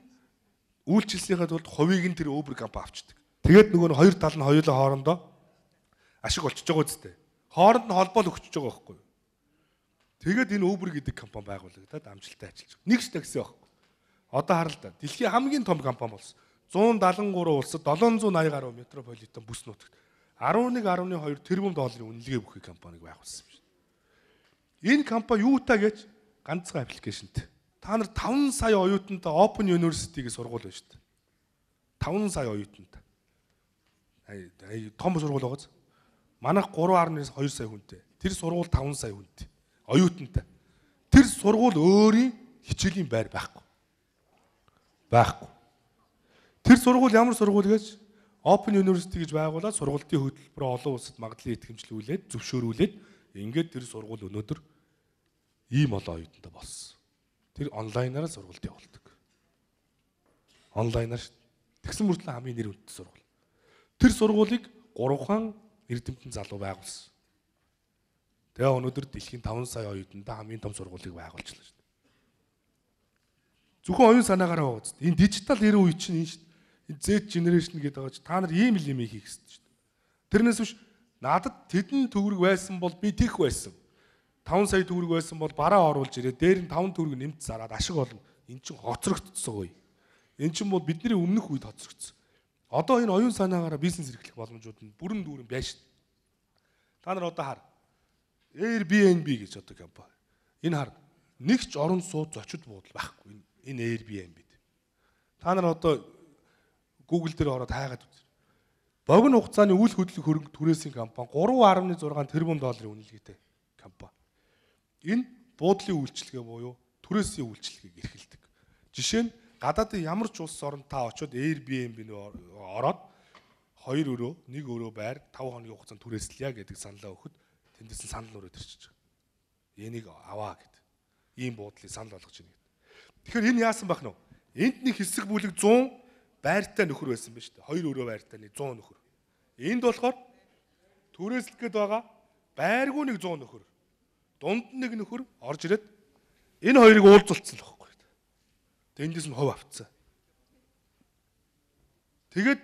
үйлчилснийхээ тулд хувийг нь тэр Uber компани авчдаг. Тэгээд нөгөө хоёр тал нь хоёулаа хоорондоо ашиг олчж байгаа үстэй. Хооронд нь холбоол өгчөж байгаа байхгүй юу? Тэгээд энэ Uber гэдэг компани байгуулагдаад амжилттай ажиллаж байгаа. Нэг ч такси байхгүй. Одоо хараа л да. Дэлхийн хамгийн том компани болсон. 173 улсад 780 гаруй метрополитен бүс нутагт 11.2 тэрбум долларын үнэлгээ бүхий компаниг байгуулсан юм шиг. Энэ компани юутай гэж ганцхан аппликейшнтэй. Та нар 5 сая оюутантай Open University-г сургууль байна шүү дээ. 5 сая оюутантай. Том сургууль байгааз. Манайх 3.2 сая хүнтэй. Тэр сургууль 5 сая хүнтэй. Оюутантай. Тэр сургууль өөрийн хичээлийн байр байхгүй. Тэр сургууль ямар сургууль гэж Open University гэж байгуулаад сургуулийн хөтөлбөр олон улсад магадлалын итгэмжлүүлээд зөвшөөрүүлээд ингээд тэр сургууль өнөөдөр ийм олон оюутантай болсон. Тэр онлайнаар сургуульд явуулдаг. Онлайнаар тэгсэн мөртлөө хамгийн нэр хүндтэй сургууль. Тэр сургуулийг 3 эрдэмтэн залуу байгуулсан. Тэгээ өнөөдөр дэлхийн 5 сая оюутантай хамгийн том сургуулийг байгуулчихлаа шүү дээ. Зөвхөн оюун санаагаараа байгаа зү. Энэ дижитал 90 үе чинь энэ шүү дээ. Z generation гэдэг байгаа чи та нар ийм л юм хийх гэсэн шүү дээ. Тэрнээс биш надад тэдэн төгрөг байсан бол би тех байсан. 5 сая төгрөг байсан бол бараа оруулж ирээ. Дээр нь 5 төгрөг нэмт зараад ашиг болно. Эн чинь хоцрогдсон үе. Эн чинь бол бидний өмнөх үед хоцрогдсон. Одоо энэ оюун санаагаараа бизнес эрхлэх боломжууд нь бүрэн дүүрэн байж шин. Та нар одоо хар. Airbnb гэж одоо компани. Энэ хар. Нэг ч орон сууц зочид буудал байхгүй. Энэ Airbnb. Та нар одоо Google дээр ороод хайгаад үзье. Богино хугацааны үйл хөдлөх хөрөнгө түрээсийн компани 3.6 тэрбум долларын үнэлгээтэй компани. Энэ буудлын үйлчилгээ буюу түрээсийн үйлчилгээг эрхэлдэг. Жишээ нь гадаадын ямар ч улс оронд та очиод Airbnb-нд ороод 2 өрөө, 1 өрөө байр 5 хоногийн хугацаанд түрээслэе гэдэг саналаа өгөхөд тэндээс нь санал өрөөд ирчихэж байгаа. Энийг аваа гэд. Ийм буудлыг санал болгож ийнэ гэд. Тэгэхээр энэ яасан байх нь вэ? Энд нэг хэсэг бүлэг 100 байртай нөхөр байсан биз дээ. 2 өрөө байртай нэг 100 нөхөр. Энд болохоор түрээслэх гээд байгаа байргүй нэг 100 нөхөр. Дунд нэг нөхөр орж ирээд энэ хоёрыг уулзуулсан л байхгүй. Тэндээс нь хов авцсан. Тэгээд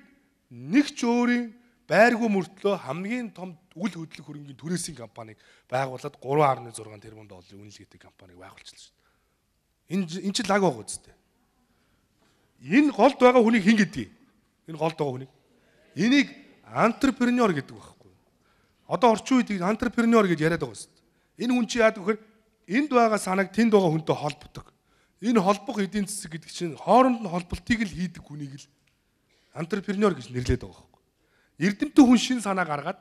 нэг ч өөрийн байргүй мөртлөө хамгийн том үйл хөдлөх хөрөнгийн түрээсийн компаниг байгуулад 3.6 тэрбум долларын үнэлгээтэй компаниг байгуулчихлаа шүү дээ. Энэ чинь лаг байгаа үстэй. Энэ голд байгаа хүнийг хэн гэдгийг? Энэ голд байгаа хүнийг. Энийг антрепренер гэдэг байхгүй. Одоо орчин үед entrepreneur гэж яриад байгаа юм. Энэ хүн чи яадаг вэхээр энд байгаа санааг тэнд байгаа хүнтэй холбодог. Энэ холбох эдийн засаг гэдэг чинь хооронд нь холболтыг л хийдэг хүнийг л entrepreneur гэж нэрлэдэг байгаа юм. Эрдэмтэн хүн шин санаа гаргаад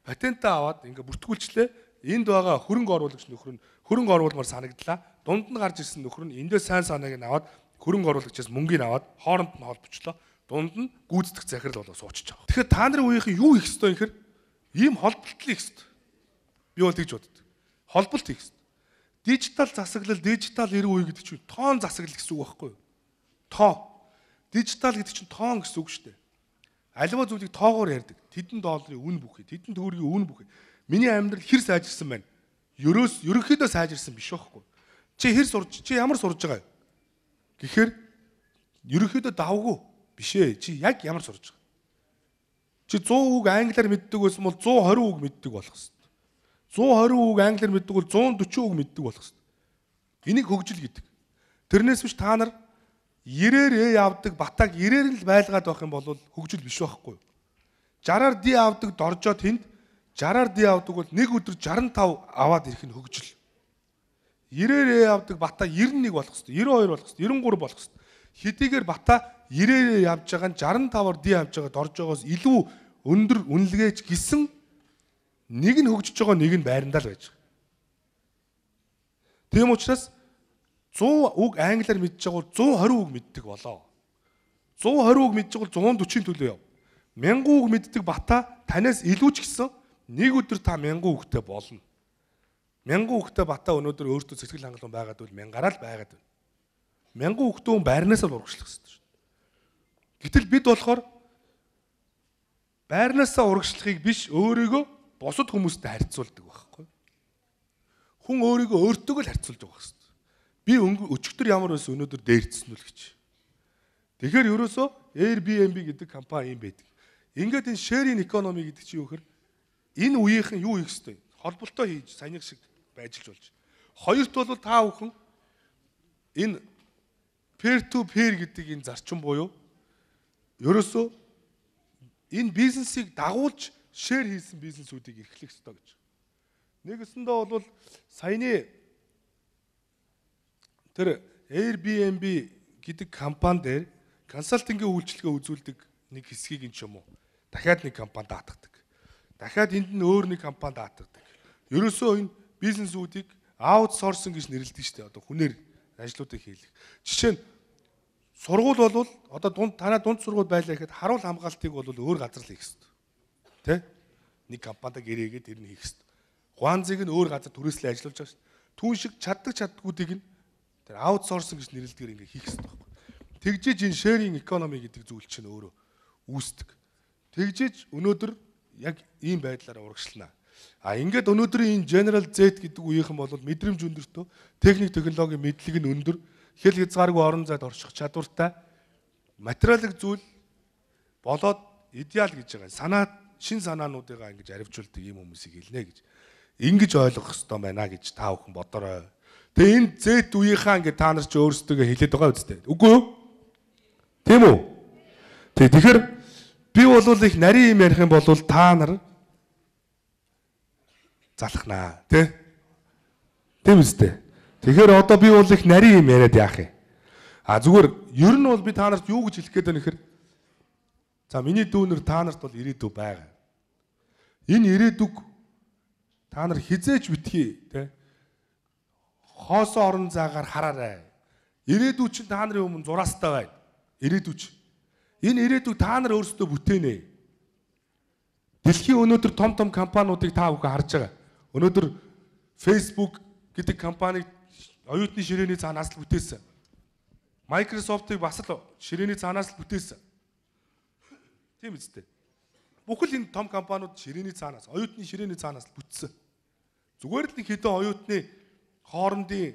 патентаа аваад ингээ бүртгүүлчлээ. Энд байгаа хөрөнгө оруулагч нөхөр нь хөрөнгө оруулмаар санагдлаа. Дунд нь гарч ирсэн нөхөр нь эндээ сайн санааг нь аваад хөрөнгө оруулагчаас мөнгөний аваад хооронд нь холбочлоо. Дунд нь гүйцэтгэх захирал болоо суучих байгаа. Тэгэхээр та нарын үеийнхэн юу их ёстой юм хэр ийм холболтол их ёстой. Би бол тэгж боддог. Холболт их ёстой. Дижитал засаглал, дижитал 90 үе гэдэг чинь тоон засаглал гэсэн үг байхгүй юу? Тоо. Дижитал гэдэг чинь тоон гэсэн үг шүү дээ. Аливаа зүйлийг тоогоор ярьдаг. Тэдэн долларын үн бүхий, тэдэн төгрөгийн үн бүхий. Миний амьдрал хэр сайжирсан байна? Ерөнхийдөө сайжирсан биш байхгүй. Чи ямар сурж байгаа юм? Гэхдээ ерөнхийдөө давгүй биш ээ. Чи яг ямар сурж байгаа? Чи 100 үг англиар мэддэг байсан бол 120 үг мэддэг болох хэрэгтэй. 120 үг англиар мэддэг бол 140 үг мэддэг болох хэрэгтэй. Энийг хөгжил гэдэг. Тэрнээс биш та нар 90-ээр явдаг батаг 90-ээр л байлгаад байх юм бол хөгжил биш байхгүй. 60-аар ди авдаг доржоо тэнд 60-аар ди авдаг бол нэг өдөр 65 аваад ирэх нь хөгжил. 90-ээр авдаг бата 91 болох хэвээр, 92 болох хэвээр, 93 болох хэвээр. Хэдийгээр бата 90-ээр явж байгаа нь 65-аар ди авж байгаа доржоогоос илүү өндөр үнэлгээч гисэн нэг нь хөгжиж байгаа, нэг нь байрандаа л байж байгаа. Тийм учраас 100 үг англиар мэдж байгаа бол 120 үг мэддэг болоо. 120 үг мэдж байгаа бол 140 төлөө яв. 1000 үг мэддэг бата танаас илүү ч гэсэн нэг өдөр та 1000 үгтэй болно. 1000 үгтэй бата өнөөдөр өөртөө сэтгэл хангалуун байгаад бол 1000-аараа л байгаад байна. 1000 үгтэй хүн байрнаас л урагшлах хэрэгтэй шүү дээ. Гэтэл бид болохоор байрнаасаа урагшлахыг биш өөрийгөө бусад хүмүүстэй харьцуулдаг байхгүй. Хүн өөрийгөө өөртөө л харьцуулж байгаа хэрэгтэй. Би өчигдөр ямар байсан өнөөдөр дээрдсэн үл гэж. Тэгэхээр ерөөсөө Airbnb гэдэг компани юм байдаг. Ингээд энэ sharing economy гэдэг чинь юу гэхээр энэ үеийнхэн юу хийх ёстой? Холболтоо хийж саяных шиг байжилж болж. Хоёрт бол та бүхэн энэ peer to peer гэдэг энэ зарчим буюу ерөөсөө энэ бизнесийг дагуулж share хийсэн бизнесүүдийг эрхлэх ёстой гэж. Нэгэсэндээ бол саяны тэр Airbnb гэдэг компани дээр консалтингийн үйлчилгээ үзүүлдэг нэг хэсгийг энэ ч юм уу дахиад нэг компани даатгадаг. Дахиад энд нь өөр нэг компани даатгадаг. Ерөөсөө энэ бизнесүүдийг аутсорсинг гэж нэрлэдэг шүү дээ. Одоо хүнээр ажлуудыг хийлгэх. Жишээ нь сургууль бол одоо танаа дунд сургууль байлаа гэхэд харуул хамгаалтыг бол өөр газар л хийх хэрэгтэй. Тэ? Нэг компанид гэрээгээд тэр нь хийх хэрэгтэй. Хуанзыг нь өөр газар түрээслээ ажиллуулж байгаа шүү дээ. Түүн шиг чаддгуудыг нь тэр аутсорсинг гэж нэрлэдгээр ингээ хийх хэрэгтэй байхгүй. Тэгжээж энэ sharing economy гэдэг зүйл чинь өөрөө үүсдэг. Тэгжээж өнөөдөр яг ийм байдлаараа урагшлана. Ингээд өнөөдрийн энэ General Z гэдэг үеийнхэн бол мэдрэмж өндөртөө, техник технологийн мэдлэг нь өндөр, хэл хязгааргүй орон зайд орчих чадвартай, материалын зүйл болоод идеал гэж байгаа. Санаа, шин санаануудыгаа ингэж аривжуулдаг ийм хүмүүсийг хэлнэ гэж. Ингэж ойлгох хэрэгтэй байна гэж та бүхэн бодорой. Тэгээ энэ Z үеийнхаа ингээд та нар ч өөрсдөө хэлээд байгаа үстэй. Үгүй юу? Тийм үү? Тэгэхээр би бол их нарийн юм ярих юм бол та нар залхнаа, тий? Тийм үстэй. Тэгэхээр одоо би бол их нарийн юм яриад яах юм? Зүгээр ер нь бол би та нарт юу гэж хэлэх гээд байна гэхээр за миний дүүнер та нарт бол ирээдүй байгаа. Энэ ирээдүг та нар хизээж битгий, тий? Хоосон орон зайгаар хараарай. Ирээдүй чинь та нарын өмнө зураастай байна. Ирээдүй чинь. Энэ ирээдүйг та нар өөрсдөө бүтээнэ. Дэлхийн өнөөдөр том компаниудыг та бүхэн харж байгаа. Өнөөдөр Facebook гэдэг компаниг оюутны ширээний цаанаас л бүтээсэн. Microsoft-ыг бас л ширээний цаанаас л бүтээсэн. Тийм үстэй. Бүхэл энэ том компаниуд ширээний цаанаас, оюутны ширээний цаанаас л бүтсэн. Зүгээр л нэг хэдэн оюутны хоорондын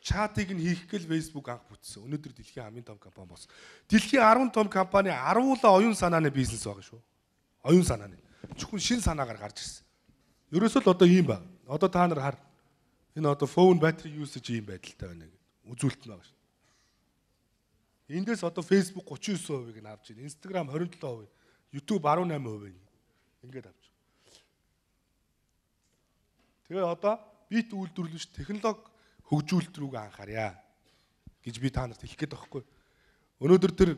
чатыг нь хийх гээл Facebook анх бүтсэн. Өнөөдөр дэлхийн хамгийн том компани болсон. Дэлхийн 10 том компани 10-ла оюун санааны бизнес байгаа шүү. Оюун санааны. Зөвхөн шин санаагаар гарч ирсэн. Ерөөсөө л одоо ийм ба. Одоо та нар хар. Энэ одоо phone battery usage ийм байдалтай байна гэдэг үзүүлэлт нь байгаа шүү. Эндээс одоо Facebook 39%-ийг нь авч байна. Instagram 27%, YouTube 18% байна. Ингээд авч. Тэгээ одоо бит үйлдвэрлэж технологи хөгжүүлэлт рүүгээ анхаарья гэж би та нарт хэлэх гээд байгаа хгүй. Өнөөдөр тэр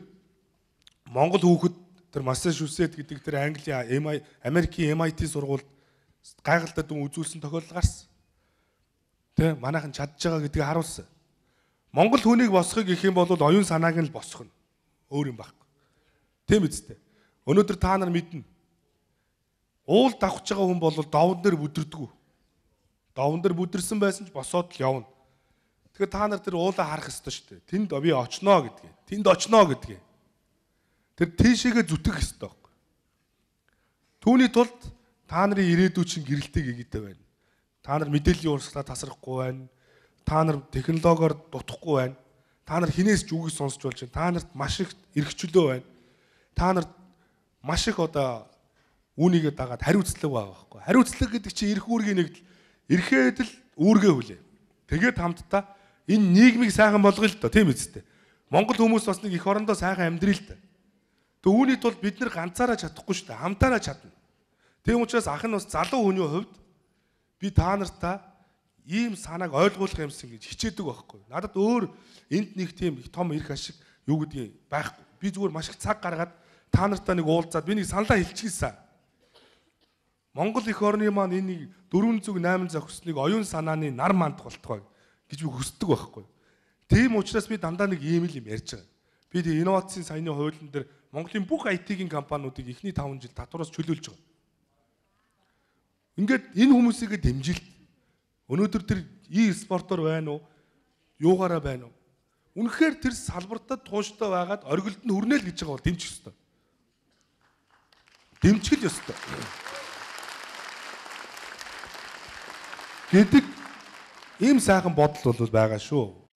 Монгол хүүхэд тэр Массачусетс гэдэг тэр Английн Америкийн MIT сургуульд гайхалтай дүн үзүүлсэн тохиолдол гарсан. Тэ манайхан чадж байгаа гэдгийг харуулсан. Монгол хүнийг босхийг гэх юм бол оюун санааг нь л босгох нь өөр юм байхгүй. Тийм үстэй. Өнөөдөр та нар мэднэ. Уул давхж байгаа хүн бол довн дээр бүдэрдэггүй. Довн дээр бүдэрсэн байсан ч босоод л явна. Тэгэхээр та нар тэр уулаа харах ёстой шүү дээ. Тэнд би очноо гэдгийг. Тэнд очноо гэдгийг. Тэр тийшээгээ зүтгэх ёстой байхгүй. Түүний тулд та нарын ирээдүйн чинь гэрэлтэй гэгтэй байна. Та нар мэдээллийн урсгалаа тасрахгүй байна. Та нар технологиор дутахгүй байна. Та нар хинээс ч үгийг сонсч болж байна. Та нарт маш их эрхчлөө байна. Та нарт маш их одоо үүнийгээ дагаад хариуцлага байгаа байхгүй. Хариуцлага гэдэг чинь эрх үүргийн нэгдэл. Эрхээд л үүргээ хүлээ. Тэгээд хамтдаа энэ нийгмийг сайхан болгоё л доо, тийм үстэй. Монгол хүмүүс бас нэг эх орондоо сайхан амьдрий л доо. Тэг үүний тулд бид нэр ганцаараа чадахгүй шүү дээ. Хамтаараа чадна. Тийм учраас ах нь бас залуу хүний хувьд би та нартаа ийм санааг ойлгуулах юмсан гэж хичээдэг байхгүй. Надад өөр энд нэг тийм их том эрх ашиг юу гэдгийг байхгүй. Би зүгээр маш их цаг гаргаад та нартаа нэг уулзаад би нэг саналаа хэлчихсэн. Монгол эх орны маань энэ 408 зохисныг оюун санааны нар манд болтгой гэж би хүсдэг байхгүй. Тийм учраас би дандаа нэг ийм л юм ярьж байгаа. Би тийм инновацийн саяны хуулийн дээр Монголын бүх IT-ийн компаниудыг эхний 5 жил татвараас чөлөөлж байгаа. Ингээд энэ хүмүүсийг дэмжилт. Өнөөдөр тэр e-спортоор байна уу? Юугаараа байна уу? Үнэхээр тэр салбартад тууштай байгаад оргилд нь хүрнэ л гэж байгаа бол дэмжих ёстой. Дэмжих л ёстой. Гэдэг ийм сайхан бодол бол байгаа шүү.